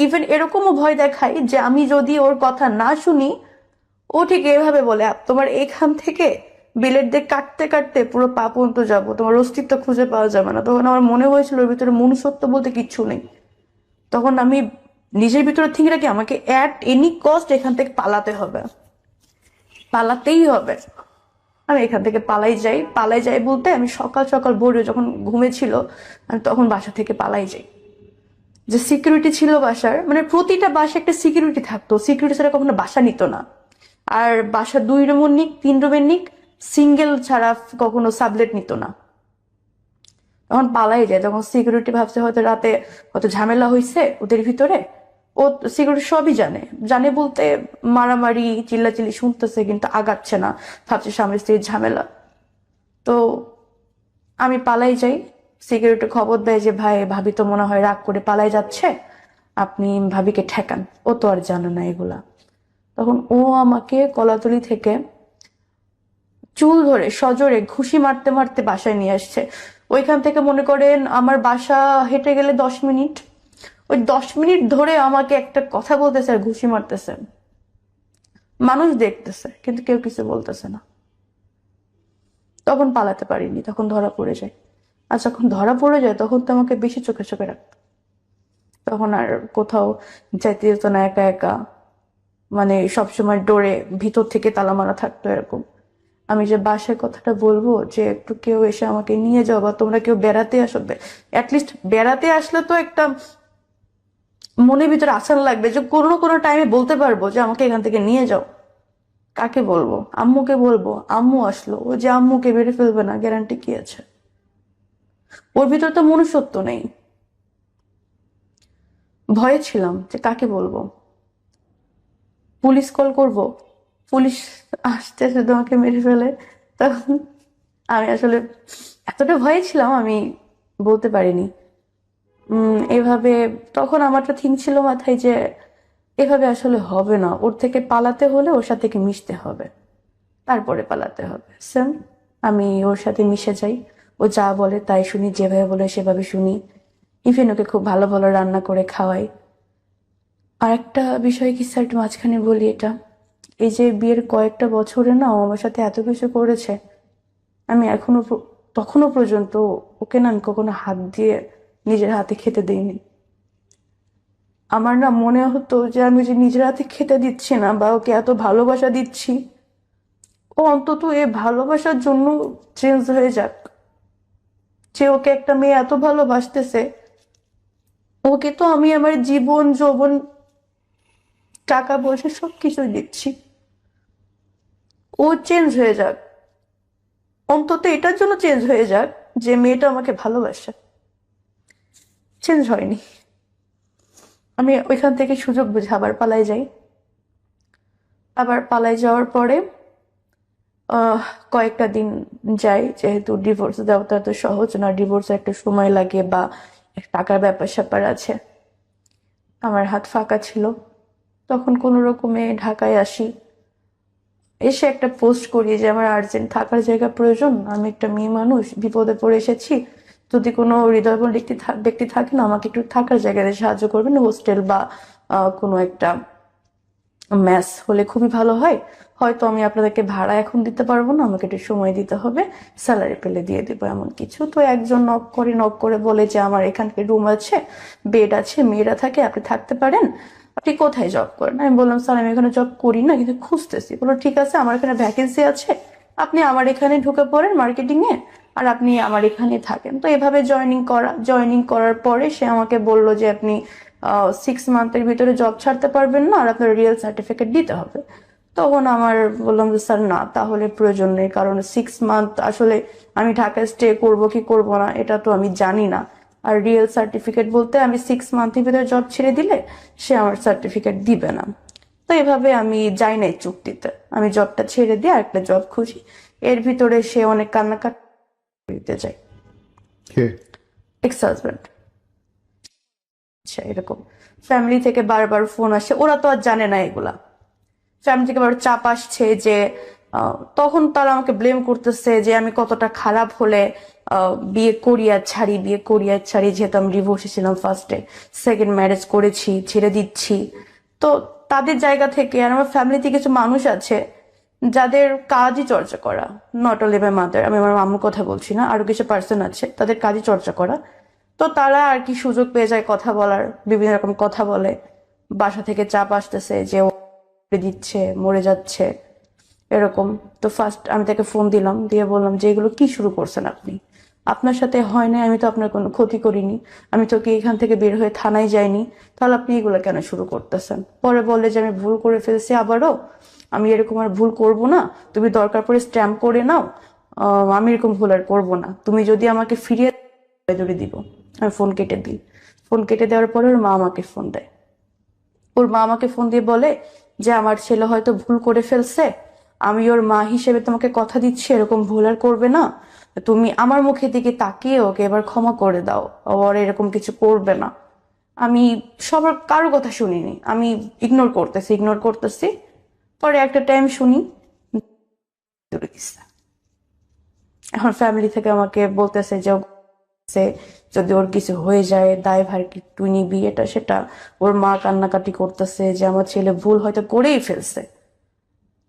ইভেন এরকমও ভয় দেখায় যে আমি যদি ওর কথা না শুনি, ও ঠিক এভাবে বলে তোমার এখান থেকে বিলেট দিয়ে কাটতে কাটতে পুরো পা পর্যন্ত যাবো, তোমার অস্তিত্ব খুঁজে পাওয়া যাবে না। তখন আমার মনে হয়েছিল ওর ভিতরে মনুষ্যত্ব বলতে কিচ্ছু নেই। তখন আমি নিজের ভিতরে ঠিক রাখি আমাকে অ্যাট এনি কস্ট এখান থেকে পালাতে হবে, পালাতেই হবে। আমি এখান থেকে পালাই যাই বলতে আমি সকাল সকাল ভোরে যখন ঘুমেছিল আমি তখন বাসা থেকে পালাই যাই। যে সিকিউরিটি ছিল বাসার, মানে প্রতিটা বাসা একটা সিকিউরিটি থাকতো, সিকিউরিটি ছাড়া কখনো বাসা নিত না। আর বাসা 2 রুমের নিক 3 রুমের নিক সিঙ্গেল ছাড়া কখনো সাবলেট নিত না। তখন পালাই যায়, তখন সিকিউরিটি ভাবছে হয়তো রাতে হয়তো ঝামেলা হয়েছে ওদের ভিতরে। ও সিকিউরিটি সবই জানে, জানে বলতে মারামারি চিল্লাচিল্লি শুনতেছে কিন্তু আগাচ্ছে না, ভাবছে স্বামী স্ত্রীর ঝামেলা। তো আমি পালাই যাই। সিকিউরিটি খবর দেয় যে ভাই ভাবি তো মনে হয় রাগ করে পালাই যাচ্ছে, আপনি ভাবিকে ঠেকান, ও তো আর জানে না এগুলা। তখন ও আমাকে কলাতলি থেকে চুল ধরে সজোরে ঘুষি মারতে মারতে বাসায় নিয়ে আসছে। ওইখান থেকে মনে করেন আমার বাসা হেঁটে গেলে 10 মিনিট, ওই 10 মিনিট ধরে আমাকে একটা কথা বলতেছে আর ঘুষি মারতেছে। মানুষ দেখতেছে কিন্তু কেউ কিছু বলতেছে না। তখন পালাতে পারিনি, তখন ধরা পড়ে যায়। আর যখন ধরা পড়ে যায় তখন তো আমাকে বেশি চোখে চোখে রাখতো। তখন আর কোথাও যাইতে যেত না একা একা, মানে সবসময় ডোরে ভিতর থেকে তালা মারা থাকতো এরকম। আমি যে বাসায় কথাটা বলবো যে একটু কেউ এসে আমাকে নিয়ে যাও বা তোমরা কেউ বেড়াতে আসবে, অ্যাটলিস্ট বেড়াতে আসলে তো একটা মনের ভিতরে আশা লাগবে যে কোনো না কোনো টাইমে বলতে পারবো যে আমাকে এখান থেকে নিয়ে যাও। কাকে বলবো? আম্মুকে বলবো, আম্মু আসলো, ও যে আম্মুকে মেরে ফেলবে না গ্যারান্টি কি আছে? ওর ভিতরে তো মনুষ্যত্ব নেই। ভয়ে ছিলাম যে কাকে বলবো, পুলিশ কল করব, পুলিশ আসতে আসতে তোমাকে মেরে ফেলে। তখন আমি আসলে এতটা ভয়ে ছিলাম আমি বলতে পারিনি। এভাবে তখন আমার তো থিঙ্ক ছিল মাথায় যে এভাবে আসলে হবে না, ওর থেকে পালাতে হলে ওর সাথে থেকে মিশতে হবে, তারপরে পালাতে হবে। সেম আমি ওর সাথে মিশে যাই, ও যা বলে তাই শুনি, যেভাবে বলে সেভাবে শুনি। ইভেন ওকে খুব ভালো ভালো রান্না করে খাওয়াই। আর একটা বিষয় কি স্যার একটু মাঝখানে বলি, এটা এই যে বিয়ের কয়েকটা বছরে না ও আমার সাথে এত কিছু করেছে, আমি তখনো পর্যন্ত ওকে না আমি কখনো হাত দিয়ে নিজের হাতে খেতে দিইনি। আমার না মনে হতো যে আমি যে নিজের হাতে খেতে দিচ্ছি না বা ওকে এত ভালোবাসা দিচ্ছি, ও অন্তত এ ভালোবাসার জন্য চেঞ্জ হয়ে যাক। যে ওকে একটা মেয়ে এত ভালোবাসতেছে, ওকে তো আমি আমার জীবন যৌবন টাকা পয়সা সবকিছু দিচ্ছি, ও চেঞ্জ হয়ে যাক। অন্তত এটার জন্য চেঞ্জ হয়ে যাক যে মেয়েটা আমাকে ভালোবাসে। চেঞ্জ হয়নি। আমি ওইখান থেকে সুযোগ বুঝে আবার পালাই যাই। আবার পালাই যাওয়ার পরে আহ কয়েকটা দিন যাই, যেহেতু ডিভোর্স দেওয়াটা তো সহজ না, ডিভোর্সে একটা সময় লাগে বা টাকার ব্যাপার স্যাপার আছে। আমার হাত ফাঁকা ছিল, তখন কোনো রকমে ঢাকায় আসি। এসে একটা পোস্ট করি যে আমার আর্জেন্ট থাকার জায়গা প্রয়োজন, আমি একটা মেয়ে মানুষ, বিপদে পড়ে এসেছি, যদি কোনো হৃদয়বান ব্যক্তি থাকে না, আমাকে একটু থাকার জায়গায় সাহায্য করবেন, হোস্টেল বা কোনো একটা ম্যাস হলে খুবই ভালো হয়। হয়তো আমি আপনাদেরকে ভাড়া এখন দিতে পারবো না, আমাকে একটু সময় দিতে হবে, স্যালারি পেলে দিয়ে দেবো এমন কিছু। তো একজন নক করে বলে যে আমার এখানকার রুম আছে, বেড আছে, মেয়েরা থাকে, আপনি থাকতে পারেন। আপনি কোথায় জব করেন? আমি বললাম স্যার আমি এখানে জব করি না, কিন্তু খুঁজতেছি। বললো ঠিক আছে, আমার এখানে ভ্যাকেন্সি আছে, আপনি আমার এখানে ঢুকে পড়েন মার্কেটিং এ, আর আপনি আমার এখানে থাকেন। তো এভাবে জয়েনিং করার পরে সে আমাকে বলল যে আপনি 6 মান্থের ভিতরে জব ছাড়তে পারবেন না, আর আপনার রিয়েল সার্টিফিকেট দিতে হবে। তখন আমার বললাম যে স্যার না, তাহলে প্রয়োজন নেই, কারণ 6 মান্থ আসলে আমি ঢাকায় স্টে করব কি করব না এটা তো আমি জানি না। আর রিয়েল সার্টিফিকেট বলতে আমি 6 মান্থের ভিতরে জব ছেড়ে দিলে সে আমার সার্টিফিকেট দিবে না। তো এভাবে আমি যাই নাই চুক্তিতে, আমি জবটা ছেড়ে দিয়ে আরেকটা জব খুঁজি। এর ভিতরে সে অনেক কান্নাকাটি দিতে যায়। কে? Ex husband. আচ্ছা, এরকম ফ্যামিলি থেকে বারবার ফোন আসে, ওরা তো আর জানে না এগুলা। ফ্যামিলি থেকে বারবার চাপ আসছে যে তখন তারা আমাকে ব্লেম করতেছে যে আমি কতটা খারাপ হলে বিয়ে করি আর ছাড়ি, যেহেতু আমি ডিভোর্সে ছিলাম ফার্স্টে, সেকেন্ড ম্যারেজ করেছি, ছেড়ে দিচ্ছি। তো তাদের জায়গা থেকে, আর আমার ফ্যামিলিতে কিছু মানুষ আছে যাদের কাজই চর্চা করা, নট অনলি মাই মাদার, আমি আমার মামুর কথা বলছি না, আরো কিছু পার্সন আছে তাদের কাজই চর্চা করা। তো তারা আর কি সুযোগ পেয়ে যায় কথা বলার, বিভিন্ন রকম কথা বলে। বাসা থেকে চাপ আসতেছে যে ও দিচ্ছে, মরে যাচ্ছে, এরকম। তো ফার্স্ট আমি তাকে ফোন দিলাম, দিয়ে বললাম যে এগুলো কি শুরু করছেন আপনি? আপনার সাথে হয় না, আমি তো আপনার কোনো ক্ষতি করিনি, আমি তো কি এখান থেকে বের হয়ে থানায় যাইনি, তাহলে আপনি এগুলো কেন শুরু করতেছেন? পরে বললে যে আমি ভুল করে ফেলছি আবারও, আমি এরকম আর ভুল করব না, তুমি দরকার পড়ে স্ট্যাম্প করে নাও, আমি এরকম ভুল আর করবো না, তুমি যদি আমাকে ফিরিয়ে ধরে দিব। আমি ফোন কেটে দিই। ফোন কেটে দেওয়ার পরে ওর মা আমাকে ফোন দেয়। ওর মা আমাকে ফোন দিয়ে বলে যে আমার ছেলে হয়তো ভুল করে ফেলছে, আমি ওর মা হিসেবে তোমাকে কথা দিচ্ছি এরকম ভুল আর করবে না, তুমি আমার মুখের দিকে তাকিয়ে ওকে এবার ক্ষমা করে দাও, ওর এরকম কিছু করবে না। আমি সবার কারো কথা শুনিনি, আমি ইগনোর করতেছি। পরে একটা টাইম শুনি দূরে দিছে। এখন ফ্যামিলি থেকে আমাকে বলতেছে যে যদি ওর কিছু হয়ে যায় দায়ভার কি তুই নিবি, এটা সেটা। ওর মা কান্নাকাটি করতেছে যে আমার ছেলে ভুল হয়তো করেই ফেলছে,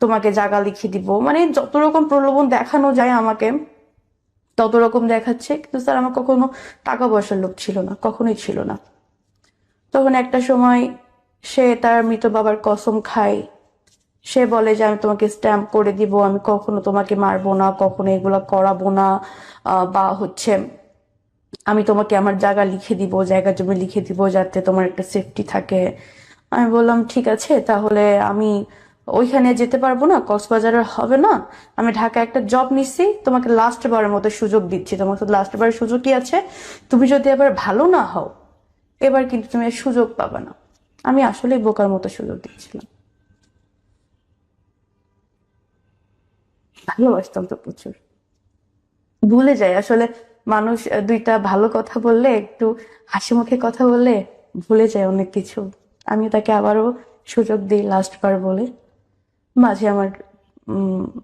তোমাকে জায়গা লিখে দিব, মানে যত রকম প্রলোভন দেখানো যায় আমাকে তত রকম দেখাচ্ছে। কিন্তু স্যার আমার কখনো টাকা পয়সার লোভ ছিল না, কখনোই ছিল না। তখন একটা সময় সে তার মৃত বাবার কসম খায়, সে বলে যে আমি তোমাকে স্ট্যাম্প করে দিব, আমি কখনো তোমাকে মারবো না, কখনো এগুলা করাবো না, বা হচ্ছে আমি তোমাকে আমার জায়গা লিখে দিব, জায়গা জমি লিখে দিব যাতে তোমার একটা সেফটি থাকে। আমি বললাম ঠিক আছে, তাহলে আমি ওইখানে যেতে পারবো না, কক্সবাজারের হবে না, আমি ঢাকায় একটা জব নিচ্ছি, তোমাকে লাস্ট বারের মতো সুযোগ দিচ্ছি, তোমার তো লাস্ট বারের সুযোগ কি আছে, তুমি যদি এবার ভালো না হও এবার কিন্তু তুমি আর সুযোগ পাবে না। আমি আসলেই বোকার মতো সুযোগ দিচ্ছিলাম। ভালোবাসতাম তো প্রচুর। ভুলে যায় আসলে মানুষ, দুইটা ভালো কথা বললে, একটু হাসি মুখে কথা বললে ভুলে যায় অনেক কিছু। আমি তাকে আবারও সুযোগ দিই লাস্ট বার বলে। মাঝে আমার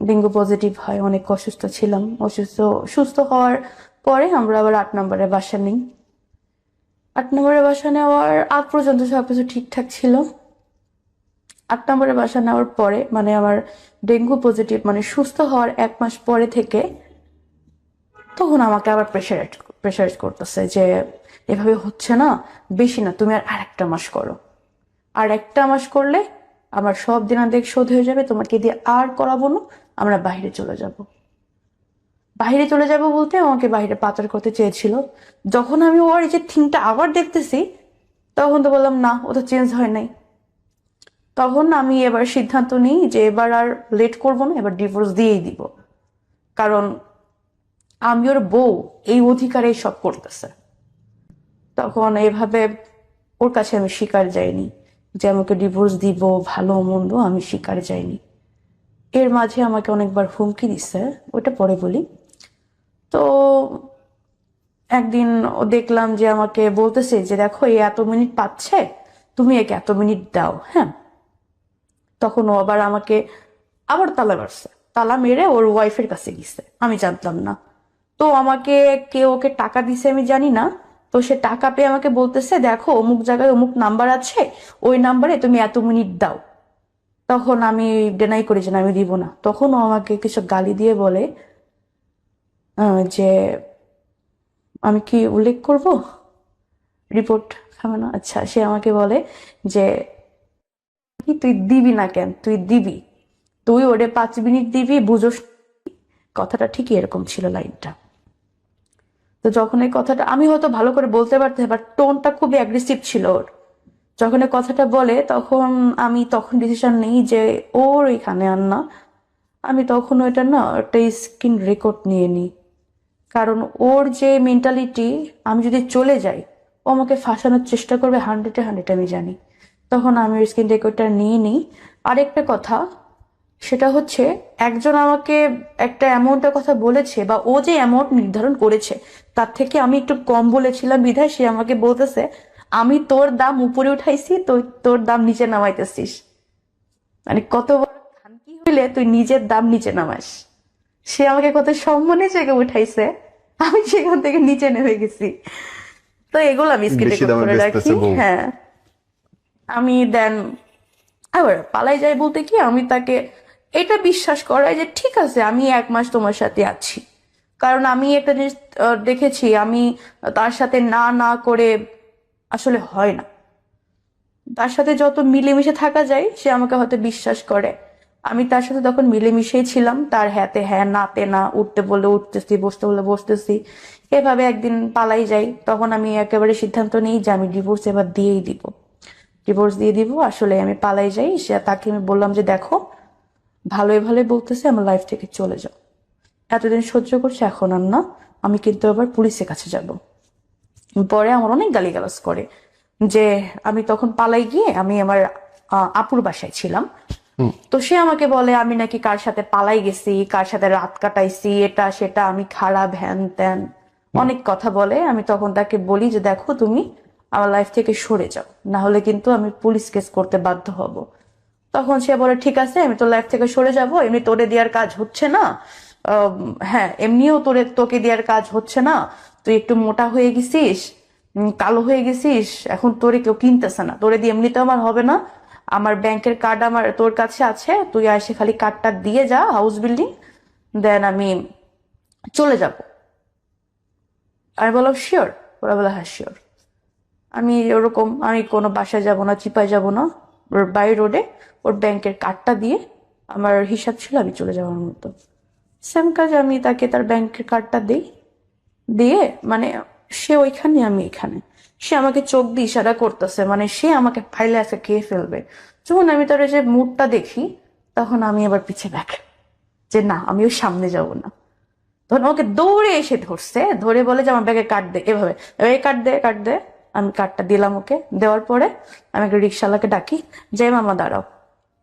ডেঙ্গু পজিটিভ হয়, অনেক অসুস্থ ছিলাম, সুস্থ হওয়ার পরে আমরা আবার 8 নম্বরে বাসা নিই। 8 নম্বরে বাসা নেওয়ার আগ পর্যন্ত সবকিছু ঠিকঠাক ছিল। 8 নম্বরে বাসা নেওয়ার পরে, মানে আমার ডেঙ্গু পজিটিভ মানে সুস্থ হওয়ার 1 মাস পরে থেকে তখন আমাকে আবার প্রেশারাইজ করতেছে যে এভাবে হচ্ছে না, বেশি না, তুমি আর আরেকটা মাস করো, আর একটা মাস করলে আমার সব দিনাদেক শোধ হয়ে যাবে, তোমাকে দিয়ে আর করাবো না, আমরা বাইরে চলে যাব বলতে আমাকে বাইরে পাচার করতে চেয়েছিল। যখন আমি ওর এই যে থিংটা আবার দেখতেছি তখন তো বললাম না, ও তো চেঞ্জ হয় নাই। তখন আমি এবার সিদ্ধান্ত নিই যে এবার আর লেট করবো না, এবার ডিভোর্স দিয়েই দিব। কারণ আমি ওর বউ, এই অধিকারে সব করতেছে। তখন এভাবে ওর কাছে আমি স্বীকার যাইনি যে আমাকে ডিভোর্স দিব, ভালো মন্দ আমি স্বীকার যাইনি। এর মাঝে আমাকে অনেকবার হুমকি দিচ্ছে, ওটা পরে বলি। তো একদিন ও দেখলাম যে আমাকে বলতেছে যে দেখো এ এত মিনিট পাচ্ছে, তুমি একে এত মিনিট দাও, হ্যাঁ। তখন ও আবার আমাকে আবার তালা মারছে, তালা মেরে ওর ওয়াইফের কাছে গেছে, আমি জানতাম না। তো আমাকে কে ওকে টাকা দিছে আমি জানি না। তো সে টাকা পেয়ে আমাকে বলতেছে দেখো অমুক জায়গায় অমুক নাম্বার আছে, ওই নাম্বারে তুমি এত মিনিট দাও। তখন আমি ডেনাই করি যে না, আমি দিব না। তখন ও আমাকে কিছু গালি দিয়ে বলে যে আমি কি উল্লেখ করব, রিপোর্ট খাবে না? আচ্ছা, সে আমাকে বলে যে কি তুই দিবি না কেন, তুই দিবি, তুই ওরে 5 মিনিট দিবি, বুঝোস? কথাটা ঠিকই এরকম ছিল, লাইনটা। তো যখন এই কথাটা আমি হয়তো ভালো করে বলতে পারতাম, বাট টোনটা খুবই অ্যাগ্রেসিভ ছিল ওর। যখন এই কথাটা বলে তখন আমি তখন ডিসিশন নেই যে ওর এখানে আর না। আমি তখন ওইটা না একটা স্ক্রিন রেকর্ড নিয়ে নিই, কারণ ওর যে মেন্টালিটি, আমি যদি চলে যাই ও আমাকে ফাঁসানোর চেষ্টা করবে 100-100, আমি জানি। তখন আমি ওই স্ক্রিন রেকর্ডটা নিয়ে নিই। আরেকটা কথা, সেটা হচ্ছে একজন আমাকে একটা অ্যামাউন্টের কথা বলেছে, বা ও যে অ্যামাউন্ট নির্ধারণ করেছে তার থেকে আমি একটু কম বলেছিলাম বিধায় সে আমাকে বলতেছে আমি তোর দাম উপরে উঠাইছি, তোর দাম নিচে নামাইতেছিস। মানে কত বড় খানকি হইলে তুই নিজের দাম নিচে নামাস। সে আমাকে কত সম্মানের জায়গায় উঠাইছে, আমি সেখান থেকে নিচে নেমে গেছি। তো এগুলো আমি স্ক্রিন বেশি রেকর্ড দামে করে রাখি, বেচতেছে বউ। হ্যাঁ। আমি দেন আবার পালাই যাই বলতে কি, আমি তাকে এটা বিশ্বাস করাই যে ঠিক আছে আমি 1 মাস তোমার সাথে আছি। কারণ আমি একটা জিনিস দেখেছি, আমি তার সাথে না না করে আসলে হয় না। তার সাথে যত মিলেমিশে থাকা যায় সে আমাকে হয়তো বিশ্বাস করে। আমি তার সাথে তখন মিলেমিশেই ছিলাম, তার হ্যাঁতে হ্যাঁ নাতে না, উঠতে বললে উঠতেছি, বসতে বললে বসতেছি। এভাবে একদিন পালাই যাই, তখন আমি একেবারে সিদ্ধান্ত নিই যে আমি ডিভোর্স এবার দিয়েই দিব, ডিভোর্স দিয়ে দিব। আসলে আমি পালাই যাই, সে তাকে আমি বললাম যে দেখো ভালোই ভালোই বলতেছে আমার লাইফ থেকে চলে যাও, এতদিন সহ্য করছে, এখন আর না, আমি কিন্তু আবার পুলিশের কাছে যাব। পরে আমার অনেক গালিগালাজ করে যে আমি তখন পালাই গিয়ে আমি আমার আপুর বাসায় ছিলাম। তো সে আমাকে বলে আমি নাকি কার সাথে পালাই গেছি, কার সাথে রাত কাটাইছি, এটা সেটা, আমি খারাপ, হ্যান ত্যান, অনেক কথা বলে। আমি তখন তাকে বলি যে দেখো তুমি আমার লাইফ থেকে সরে যাও, না হলে কিন্তু আমি পুলিশ কেস করতে বাধ্য হব। তখন সে বলে ঠিক আছে আমি তোর লাইফ থেকে সরে যাব, এমনি তোরে দেওয়ার কাজ হচ্ছে না। হ্যাঁ, এমনিও তোকে দেওয়ার কাজ হচ্ছে না, তুই একটু মোটা হয়ে গেছিস, কালো হয়ে গেছিস, এখন তোরে কেউ কিনতেছে না, তোরে দিয়ে এমনিতেও আমার হবে না। আমার ব্যাংকের কার্ড আমার তোর কাছে আছে, তুই এসে খালি কার্ডটা দিয়ে যা, হাউস বিল্ডিং, দেন আমি চলে যাব। আমি বললাম শিওর? ওরা বলে হ্যাঁ শিওর। আমি ওরকম, আমি কোনো বাসায় যাব না, চিপায় যাব না, ওর বাই রোডে ওর ব্যাংকের কার্ডটা দিয়ে আমার হিসাব ছিল আমি চলে যাওয়ার মতো। সেম কাজ, আমি তাকে তার ব্যাংকের কার্ডটা দিই, দিয়ে মানে সে ওইখানে আমি এখানে, সে আমাকে চোখ দিয়ে ইশারা করতেছে, মানে সে আমাকে ফাইলে আছে খেয়ে ফেলবে। যখন আমি তার ওই যে মুডটা দেখি তখন আমি আবার পিছে ব্যাক, যে না আমি ওই সামনে যাব না। তখন আমাকে দৌড়ে এসে ধরছে, ধরে বলে যে আমার ব্যাগে কার্ড দে, এভাবে এই কার্ড দে, কার্ড দে। আমি কার্ডটা দিলাম ওকে, দেওয়ার পরে আমি একটা রিক্সাওয়ালাকে ডাকি, যে মামা দাঁড়াও।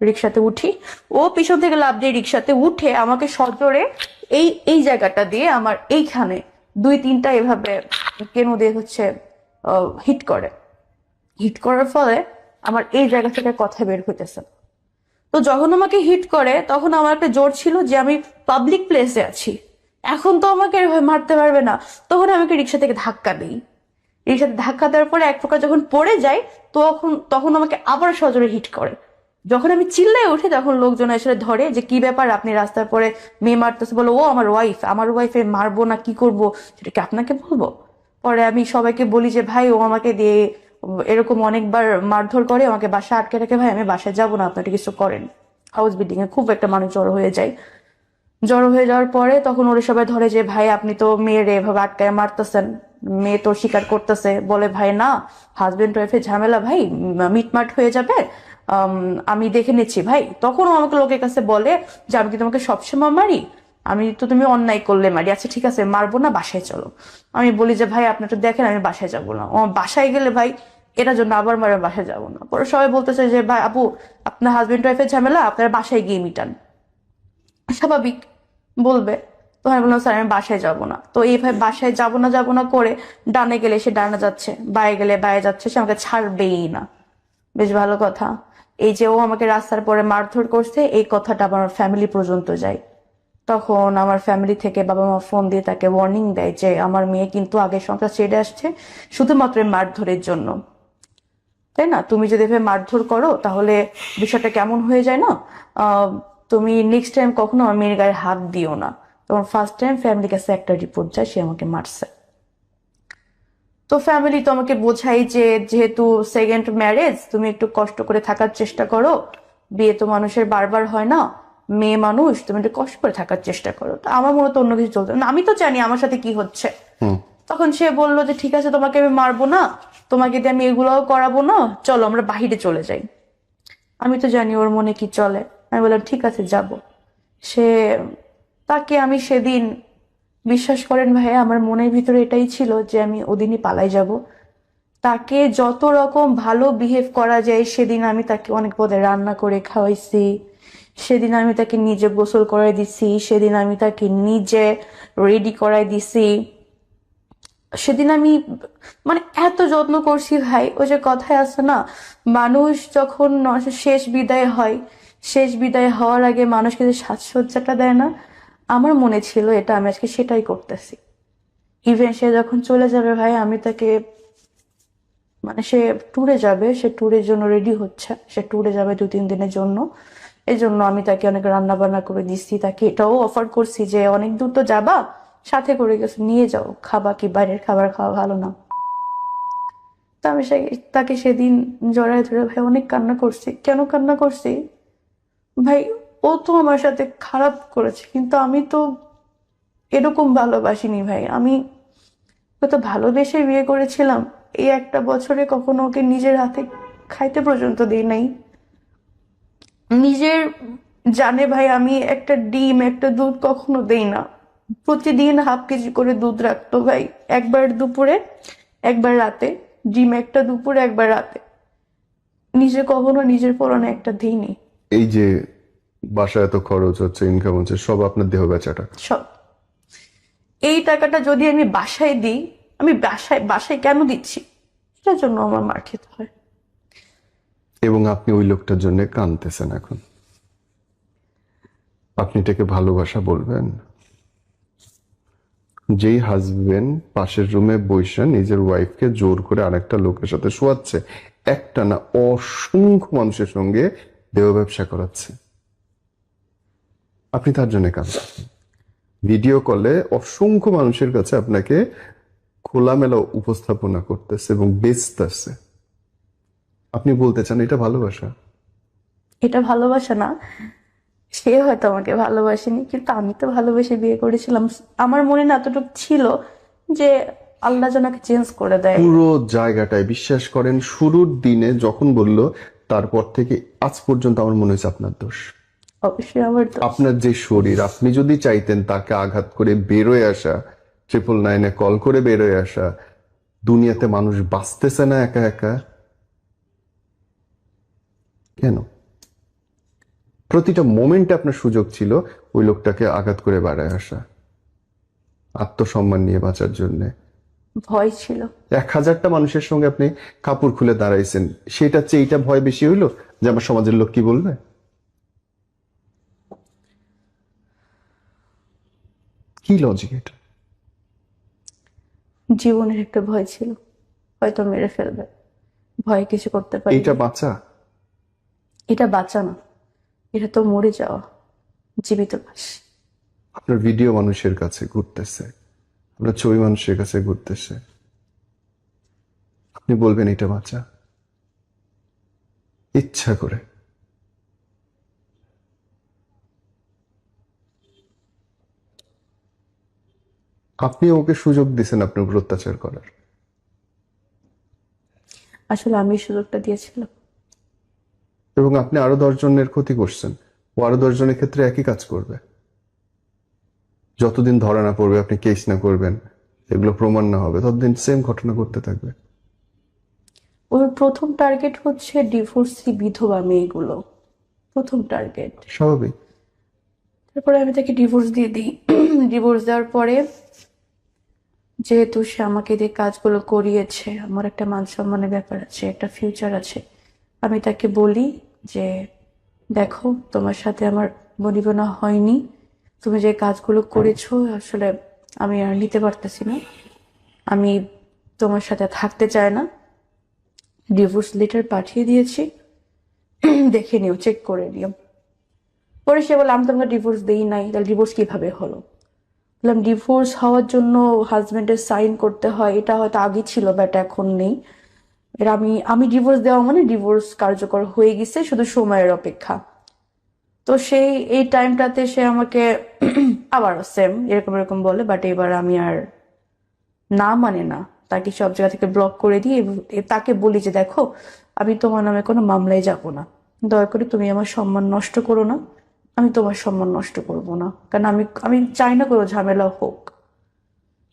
রিক্সাতে উঠি, ও পিছন থেকে লাফ দিয়ে রিক্সাতে উঠে আমাকে সজোরে এই এই জায়গাটা দিয়ে আমার এইখানে 2-3টা এভাবে কেন দিয়ে হচ্ছে হিট করে। হিট করার ফলে আমার এই জায়গা থেকে কথা বের হইতেছে। তো যখন আমাকে হিট করে তখন আমার একটা জোর ছিল যে আমি পাবলিক প্লেসে আছি, এখন তো আমাকে এভাবে মারতে পারবে না। তখন আমাকে রিক্সা থেকে ধাক্কা দিই, রিক্সাতে ধাক্কা দেওয়ার পরে এক প্রকার যখন পড়ে যায় তখন তখন আমাকে আবার সজোরে হিট করে। যখন আমি চিল্লায় উঠি তখন লোকজন এসে ধরে যে কি ব্যাপার, আপনি রাস্তার পরে মেয়ে মারতেছে, বলো ও আমার ওয়াইফ, আমার ওয়াইফে মারবো না কি করব সেটা কি আপনাকে বলবো? পরে আমি সবাইকে বলি যে ভাই ও আমাকে দিয়ে এরকম অনেকবার মারধর করে, আমাকে বাসায় আটকে রাখে, ভাই আমি বাসায় যাবো না, আপনারা কিছু করেন। হাউস বিল্ডিং এ খুব একটা মানুষ জড়ো হয়ে যায়। জড়ো হয়ে যাওয়ার পরে তখন ওরা সবাই ধরে যে ভাই আপনি তো মেয়ের এভাবে আটকায় মারতেছেন, মেয়ে তো স্বীকার করতেছে। বলে ভাই না, হাজবেন্ড ওয়াইফের ঝামেলা ভাই, মিটমাট হয়ে যাবে, আমি দেখে নিচ্ছি ভাই। তখনও আমাকে লোকের কাছে বলে যে আমি কি তোমাকে সবসময় মারি, আমি তো তুমি অন্যায় করলে মারি, আচ্ছা ঠিক আছে মারবো না, বাসায় চলো। আমি বলি যে ভাই আপনি তো দেখেন আমি বাসায় যাবো না, ও বাসায় গেলে ভাই এটার জন্য আবার মারে বাসায় যাবো না। পরে সবাই বলতেছে যে ভাই আপু আপনার হাজবেন্ড ওয়াইফের ঝামেলা আপনার বাসায় গিয়ে মিটান, স্বাভাবিক বলবে। তো আমি বললাম স্যার আমি বাসায় যাব না। তো এইভাবে বাসায় যাব না করে ডানে গেলে সে ডানে যাচ্ছে, বায়ে গেলে বায়ে যাচ্ছে, সে আমাকে ছাড়বেই না। বেশ ভালো কথা। এই যে ও আমাকে রাস্তার পরে মারধর করছে এই কথাটা আমার ফ্যামিলি পর্যন্ত যায়। তখন আমার ফ্যামিলি থেকে বাবা মা ফোন দিয়ে তাকে ওয়ার্নিং দেয় যে আমার মেয়ে কিন্তু আগে সংসার ছেড়ে আসছে শুধুমাত্র এই মারধরের জন্য। তাই না, তুমি যদি এভাবে মারধর করো তাহলে বিষয়টা কেমন হয়ে যায় না। আহ, তুমি নেক্সট টাইম কখনো আমার মেয়ের গায়ে হাত দিও না। তখন ফার্স্ট টাইম ফ্যামিলির কাছে একটা রিপোর্ট যায় সে আমাকে মারছে। তো ফ্যামিলি তো আমাকে বোঝাই যে যেহেতু সেকেন্ড ম্যারেজ তুমি একটু কষ্ট করে থাকার চেষ্টা করো, বিয়ে তো মানুষের বারবার হয় না, মেয়ে মানুষ তুমি একটু কষ্ট করে থাকার চেষ্টা করো। তো আমার মনে তো অন্য কিছু চলতো না, আমি তো জানি আমার সাথে কি হচ্ছে। তখন সে বলল যে ঠিক আছে তোমাকে আমি মারবো না, তোমাকে দিয়ে আমি এগুলোও করাবো না, চলো আমরা বাহিরে চলে যাই। আমি তো জানি ওর মনে কি চলে। আমি বললাম ঠিক আছে যাব। সে তাকে আমি সেদিন, বিশ্বাস করেন ভাইয়া আমার মনের ভিতরে এটাই ছিল যে আমি ওদিনই পালাই যাব। তাকে যত রকম ভালো বিহেভ করা যায় সেদিন আমি তাকে অনেক পদে রান্না করে খাওয়াইছি, সেদিন আমি তাকে নিজে গোসল করাই দিছি, সেদিন আমি তাকে নিজে রেডি করাই দিছি, সেদিন আমি মানে এত যত্ন করছি ভাই। ওই যে কথায় আছে না, মানুষ যখন শেষ বিদায় হয়, শেষ বিদায় হওয়ার আগে মানুষকে যে সাজসজ্জাটা দেয় না, আমার মনে ছিল এটা আমি আজকে সেটাই করতেছি। ইভেন সে যখন চলে যাবে ভাই আমি তাকে, মানে সে ট্যুরে যাবে, সে ট্যুরের জন্য রেডি হচ্ছে, সে ট্যুরে যাবে 2-3 দিনের জন্য। এই জন্য আমি তাকে অনেক রান্না বান্না করে দিচ্ছি, তাকে এটাও অফার করছি যে অনেক দূর তো যাবা, সাথে করে গেছে নিয়ে যাও, খাবা কি বাইরের খাবার খাওয়া ভালো না। তা আমি তাকে সেদিন জড়ায় ধরে ভাই অনেক কান্না করছি। কেন কান্না করছি ভাই, ও তো আমার সাথে খারাপ করেছে কিন্তু আমি তো এরকম ভালোবাসিনি ভাই। আমি ওকে তো ভালোবেসে বিয়ে করেছিলাম, এই একটা বছরে কখনো ওকে নিজের হাতে খাইতে পর্যন্ত দিই নাই। নিজের জানে ভাই আমি একটা ডিম একটা দুধ কখনো দেই না, প্রতিদিন ½ কেজি করে দুধ রাখতো ভাই, একবার দুপুরে একবার রাতে, ডিম একটা দুপুরে একবার রাতে। নিজে কখনো নিজের পরনে একটা দিইনি। এই যে বাসায় এত খরচ হচ্ছে, ইনকাম হচ্ছে, সব আপনার দেহ বেচা টাকা। সব এই টাকাটা যদি আমি বাসায় দিই, আমি বাসায় বাসায় কেন দিচ্ছি, এটার জন্য আমার মার খেতে হয়। এবং আপনি ওই লোকটার জন্য কাঁদতেছেন এখন। আপনি এটাকে ভালোবাসা বলবেন? যেই হাজবেন্ড পাশের রুমে বসে নিজের ওয়াইফকে জোর করে আরেকটা লোকের সাথে শোয়াচ্ছে, একটা না অসংখ্য মানুষের সঙ্গে দেহ ব্যবসা করাচ্ছে, আপনি তার জন্য কাঁদছেন। ভিডিও কলে অসংখ্য মানুষের কাছে আপনাকে খোলামেলা উপস্থাপনা করতেছে এবং বেচতেছে, আপনি বলতে চান এটা ভালোবাসা? এটা ভালোবাসা না। সে হয়তো আমাকে ভালোবাসেনি কিন্তু আমি তো ভালোবেসে বিয়ে করেছিলাম। আমার মনে না এতটুকু ছিল যে আল্লাহ যেন চেঞ্জ করে দেয়। পুরো জায়গাটায় বিশ্বাস করেন, শুরুর দিনে যখন বলল তারপর থেকে আজ পর্যন্ত আমার মনে হয়েছে আপনার দোষ। অবশ্যই আমার তো। আপনার যে শরীর, আপনি যদি চাইতেন তাকে আঘাত করে বেরোয় আসা, 999-এ কল করে বেরোয় আসা, দুনিয়াতে মানুষ বাঁচতেছে না একা একা কেন? প্রতিটা মোমেন্টে আপনার সুযোগ ছিল ওই লোকটাকে আঘাত করে বেড়ায় আসা, আত্মসম্মান নিয়ে বাঁচার জন্য। ভয় ছিল। 1000টা মানুষের সঙ্গে আপনি কাপড় খুলে দাঁড়াইছেন, সেটার চেয়ে এইটা ভয় বেশি হইলো যে আমার সমাজের লোক কি বলবে? কি লজিক এটা? জীবনের একটা ভয় ছিল, হয়তো মেরে ফেলবে, ভয় কিছু করতে পারি। এইটা বাঁচা? এটা বাঁচা না, এটা তো মরে যাওয়া, জীবিত লাশ। আপনার ভিডিও মানুষের কাছে ঘুরতেছে, আপনার ছবি মানুষের কাছে ঘুরতেছে, আপনি বলবেন এটা বাঁচা? ইচ্ছা করে। আপনি ওকে সুযোগ দিছেন আপনার উপর অত্যাচার করার, আসলে আমি সুযোগটা দিয়েছিলাম। এবং আপনি আরো 10 জনের ক্ষতি করছেন, ও আরো 10 জনের ক্ষেত্রে একই কাজ করবে। যতদিন ধরা না পড়বে, আপনি কেস না করবেন, এগুলো প্রমাণ না হবে, ততদিন সেম ঘটনা করতে থাকবে। ওর প্রথম টার্গেট হচ্ছে ডিভোর্সি বিধবা মেয়েগুলো, প্রথম টার্গেট। স্বাভাবিক। তারপরে আমি তাকে ডিভোর্স দিয়ে দিই। ডিভোর্স দেওয়ার পরে যেহেতু সে আমাকে দিয়ে কাজগুলো করিয়েছে, আমার একটা মান সম্মানের ব্যাপার আছে, একটা ফিউচার আছে, আমি তাকে বলি যে দেখো, তোমার সাথে আমার বনিবনা হয়নি, তুমি যে কাজগুলো করেছো আসলে আমি আর নিতে পারতেছি না, আমি তোমার সাথে থাকতে চাই না, ডিভোর্স লেটার পাঠিয়ে দিয়েছি, দেখে নিও, চেক করে নিও। পরে সে বলে আমি তোমাকে ডিভোর্স দিই নাই, তাহলে ডিভোর্স কিভাবে হলো? বললাম ডিভোর্স হওয়ার জন্য হাজবেন্ডের সাইন করতে হয়, এটা হয়তো আগে ছিল বাট এখন নেই। এর আমি আমি ডিভোর্স দেওয়া মানে ডিভোর্স কার্যকর হয়ে গেছে, শুধু সময়ের অপেক্ষা। তো সেই এই টাইমটাতে সে আমাকে আবার সেম এরকম এরকম বলে, বাট এবার আমি আর না মানে না, তাকে সব জায়গা থেকে ব্লক করে দিই এবং তাকে বলি যে দেখো, আমি তোমার নামে কোনো মামলায় যাব না, দয়া করে তুমি আমার সম্মান নষ্ট করো না, আমি তোমার সম্মান নষ্ট করব না, কারণ আমি আমি চাই না কোনো ঝামেলা হোক।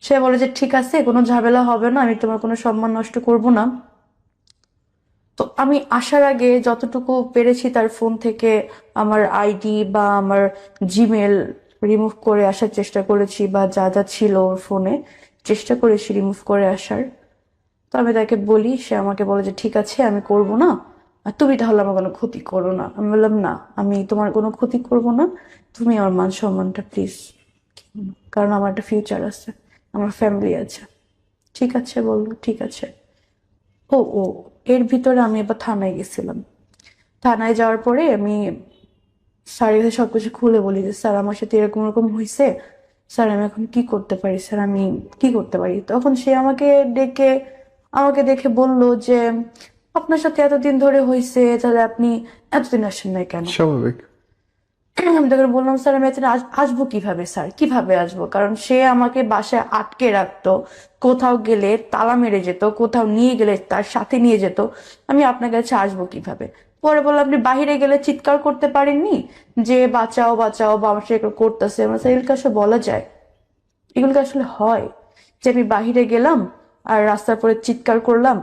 সে বলে যে ঠিক আছে, কোনো ঝামেলা হবে না, আমি তোমার কোনো সম্মান নষ্ট করব না। তো আমি আসার আগে যতটুকু পেরেছি তার ফোন থেকে আমার আইডি বা আমার জিমেল রিমুভ করে আসার চেষ্টা করেছি, বা যা যা ছিল ওর ফোনে চেষ্টা করেছি রিমুভ করে আসার। তো আমি তাকে বলি, সে আমাকে বলে যে ঠিক আছে আমি করব না, আর তুমি তাহলে আমার কোনো ক্ষতি করো না। আমি বললাম না, আমি তোমার কোনো ক্ষতি করব না, তুমি আমার মান সম্মানটা প্লিজ, কারণ আমার একটা ফিউচার আছে, আমার ফ্যামিলি আছে। ঠিক আছে বললো, ঠিক আছে। ও ও এর ভিতরে আমি এবার থানায় গেছিলাম। থানায় যাওয়ার পরে আমি স্যারের কাছে সবকিছু খুলে বলি যে স্যার আমার সাথে এরকম এরকম হয়েছে, স্যার আমি এখন কি করতে পারি, স্যার আমি কি করতে পারি? তখন সে আমাকে দেখে বলল যে আপনার সাথে এতদিন ধরে হয়েছে, তাহলে আপনি এতদিন আসেন নাই কেন? স্বাভাবিক। আমি তখন বললাম স্যার আমি এতদিন আসবো কিভাবে, স্যার কিভাবে আসবো? কারণ সে আমাকে বাসায় আটকে রাখতো, কোথাও গেলে তালা মেরে যেত, কোথাও নিয়ে গেলে তার সাথে নিয়ে যেত, আমি আপনার কাছে আসবো কিভাবে? পরে বললাম আপনি বাহিরে গেলে চিৎকার করতে পারেননি যে বাঁচাও বাঁচাও, বা আমার সাথে এগুলো করতেছে? আমার স্যার এগুলো আসলে বলা যায়, এগুলো কি আসলে হয় যে আমি বাহিরে গেলাম আর রাস্তার পরে চিৎকার করলাম?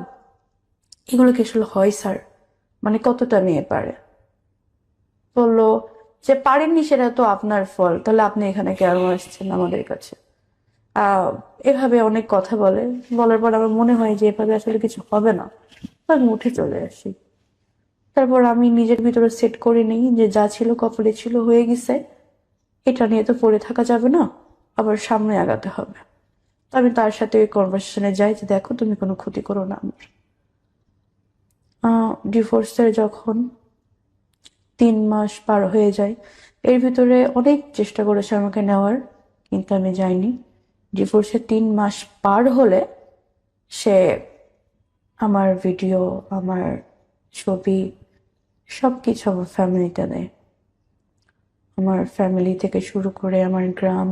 এগুলো কি আসলে হয় স্যার? মানে কতটা মেয়ে পারে? বললো যে পারেননি সেটা তো আপনার ফল, তাহলে আপনি এখানে কেন আসছেন আমাদের কাছে? আহ এভাবে অনেক কথা বলে। বলার পর আমার মনে হয় যে এভাবে আসলে কিছু হবে না, আমি উঠে চলে আসি। তারপর আমি নিজের ভিতরে সেট করে নিই যে যা ছিল কপালে ছিল, হয়ে গেছে, এটা নিয়ে তো পড়ে থাকা যাবে না, আবার সামনে আগাতে হবে। তো আমি তার সাথে ওই কনভারসেশনে যাই যে দেখো তুমি কোনো ক্ষতি করো না আমার। ডিভোর্সের যখন 3 মাস পার হয়ে যায়, এর ভিতরে অনেক চেষ্টা করেছে আমাকে নেওয়ার, কিন্তু আমি যাইনি। ডিভোর্সের 3 মাস পার হলে সে আমার ভিডিও, আমার ছবি, সবকিছু আমার ফ্যামিলিতে দেয়। আমার ফ্যামিলি থেকে শুরু করে আমার গ্রাম,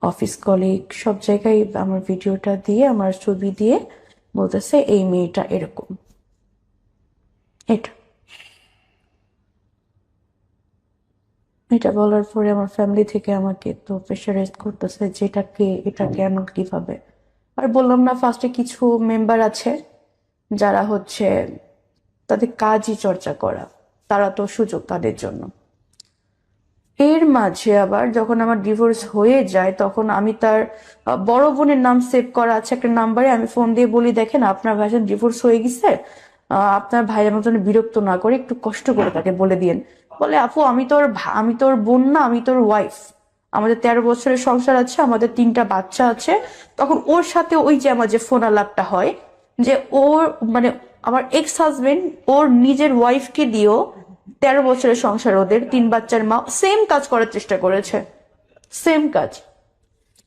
অফিস কলিগ, সব জায়গায় আমার ভিডিওটা দিয়ে, আমার ছবি দিয়ে বলতেছে এই মেয়েটা এরকম। এটা এটা বলার পরে আমার ফ্যামিলি থেকে আমাকে তো প্রেশারাইজ করতেছে যে এটা কেন, কিভাবে? আর বললাম না ফার্স্টে কিছু মেম্বার আছে যারা হচ্ছে তাদের কাজই চর্চা করা, তারা তো সুযোগ তাদের জন্য। এর মাঝে আবার যখন আমার ডিভোর্স হয়ে যায়, তখন আমি তার বড় বোনের নাম সেভ করা আছে একটা নাম্বারে, আমি ফোন দিয়ে বলি দেখেন আপনার ভাইজান ডিভোর্স হয়ে গেছে, আপনার ভাই আমার জন্য বিরক্ত না করে একটু কষ্ট করে তাকে বলে দিয়েন। বলে আপু আমি তোর বোন না, আমি তোর ওয়াইফ, আমাদের 13 বছরের সংসার আছে, আমাদের 3টা বাচ্চা আছে। তখন ওর সাথে ওই যে আমার যে ফোন আলাপটা হয়, যে ওর মানে আমার এক্স হাজবেন্ড ওর নিজের ওয়াইফকে দিয়েও 13 বছরের সংসার, ওদের 3 বাচ্চার মা, সেম কাজ করার চেষ্টা করেছে, সেম কাজ।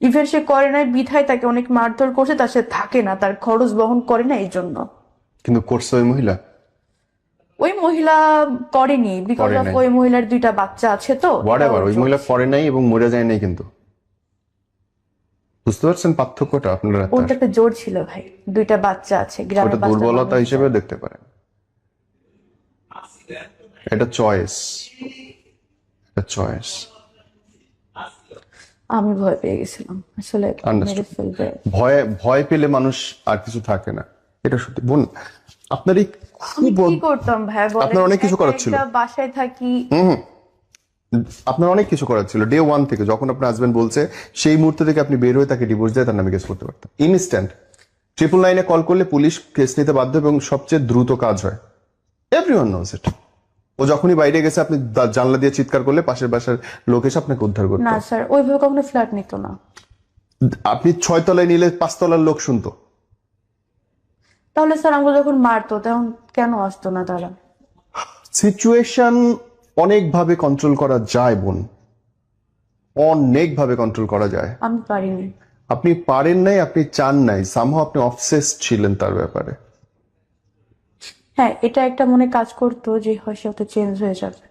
ইভেন সে করে নাই বিধায় তাকে অনেক মারধর করছে, তার সাথে থাকে না, তার খরচ বহন করে না এই জন্য। কিন্তু করছে ওই মহিলা? ওই মহিলা করেনি, বিকজ করে অফ নাই। ওই মহিলার 2টা বাচ্চা আছে, তো হোয়াট এটা এভার, ওর ওই জন্য। মহিলা করে নাই এবং মরে যায় নাই কিন্তু। বুঝতে পারছেন পার্থক্যটা আপনারা ওর তার? তো একটা জোর ছিল ভাই, 2টা বাচ্চা আছে, গ্রামে ওটা 5টা দুর্বলতা মানুষ হিসেবে যায়। দেখতে পারেন। এটা চয়েস, এটা চয়েস। আমি ভয় পেয়ে গেছিলাম আসলে, মেরে আন্ডারস্টুড। ফেলবে। ভয় ভয় পেলে মানুষ আর কিছু থাকে না, এটা সত্যি। বোন, আপনার এই আমি খুব কি করতাম ভাই বলেন? আপনার অনেক কিছু একা করার ছিল, একটা বাসায় থাকি। আপনার অনেক কিছু করার ছিল। ডে ওয়ান থেকে যখন আপনার হাজবেন্ড বলছে, সেই মুহূর্ত থেকে আপনি বের হয়ে তাকে ডিভোর্স দিয়ে তার নামে কেস করতে পারতেন ইনস্ট্যান্ট। 999 কল করলে পুলিশ কেস নিতে বাধ্য এবং সবচেয়ে দ্রুত কাজ হয়। Everyone knows it. ও যখনই বাইরে গেছে, আপনি জানলা দিয়ে চিৎকার করলে পাশের বাসার লোক এসে আপনাকে উদ্ধার করতো। না স্যার, ওইভাবে কখনো ফ্ল্যাট নিত না। আপনি 6 তলায় নিলে 5 তলার লোক শুনতো। তাহলে স্যার আমাকে যখন মারতো তখন কেন আসতো না তারা? সিচুয়েশন অনেকভাবে কন্ট্রোল করা যায় বোন, অনেকভাবে কন্ট্রোল করা যায়। আমি পারিনি। আপনি পারেন নাই, আপনি চান নাই, সামহাও আপনি অবসেসড ছিলেন তার ব্যাপারে। হ্যাঁ, এটা একটা মনে কাজ করতো যে হয় সে হয়তো চেঞ্জ হয়ে যাবে।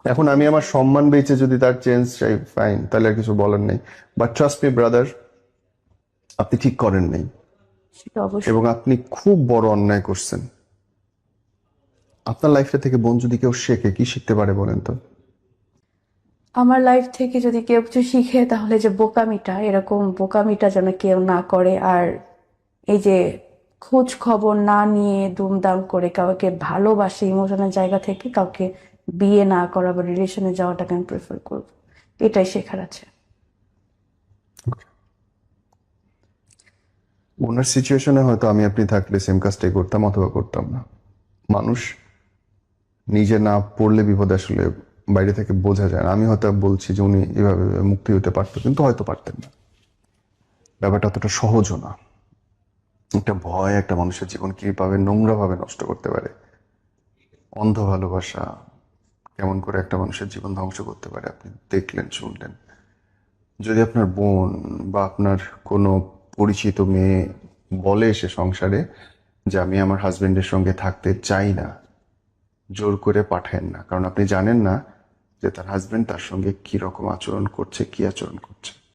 এখন আমি আমার সম্মান বেঁচে যদি তার চেঞ্জ চাই, ফাইন, তাহলে আর কিছু বলার নেই। বাট ট্রাস্ট মি ব্রাদার, আপনি ঠিক করেন নাই সেটা অবশ্যই। এবং আপনি খুব বড় অন্যায় করছেন। আপনার লাইফটা থেকে বোন যদি কেউ শেখে, কি শিখতে পারে বলেন তো? আমার লাইফ থেকে যদি কেউ কিছু শিখে তাহলে যে বোকামিটা, এরকম বোকামিটা যেন কেউ না করে। আর এই যে খোঁজ খবর না নিয়ে দুমদাম করে কাউকে ভালোবাসে ইমোশনাল জায়গা থেকে কাউকে বিয়ে না করা বা রিলেশনে যাওয়াটাকে আমি প্রেফার করব। এটাই শেখার আছে। ওনার সিচুয়েশনে হয়তো আমি আপনি থাকলে সেম কাজটাই করতাম অথবা করতাম না। মানুষ নিজে না পড়লে বিপদ আসলে বাইরে থেকে বোঝা যায় না। আমি হয়তো বলছি যে উনি এভাবে মুক্তি হতে পারতো, কিন্তু হয়তো পারতেন না। ব্যাপারটা অতটা সহজও না। একটা ভয় একটা মানুষের জীবন কিভাবে নোংরা ভাবে নষ্ট করতে পারে, অন্ধ ভালোবাসা কেমন করে একটা মানুষের জীবন ধ্বংস করতে পারে, আপনি দেখলেন, শুনলেন। যদি আপনার বোন বা আপনার কোনো পরিচিত মেয়ে বলে সে সংসারে যে আমি আমার হাজবেন্ডের সঙ্গে থাকতে চাই না, জোর করে পাঠায়েন না, কারণ আপনি জানেন না যে তার হাজবেন্ড তার সঙ্গে কি রকম আচরণ করছে, কি আচরণ করছে।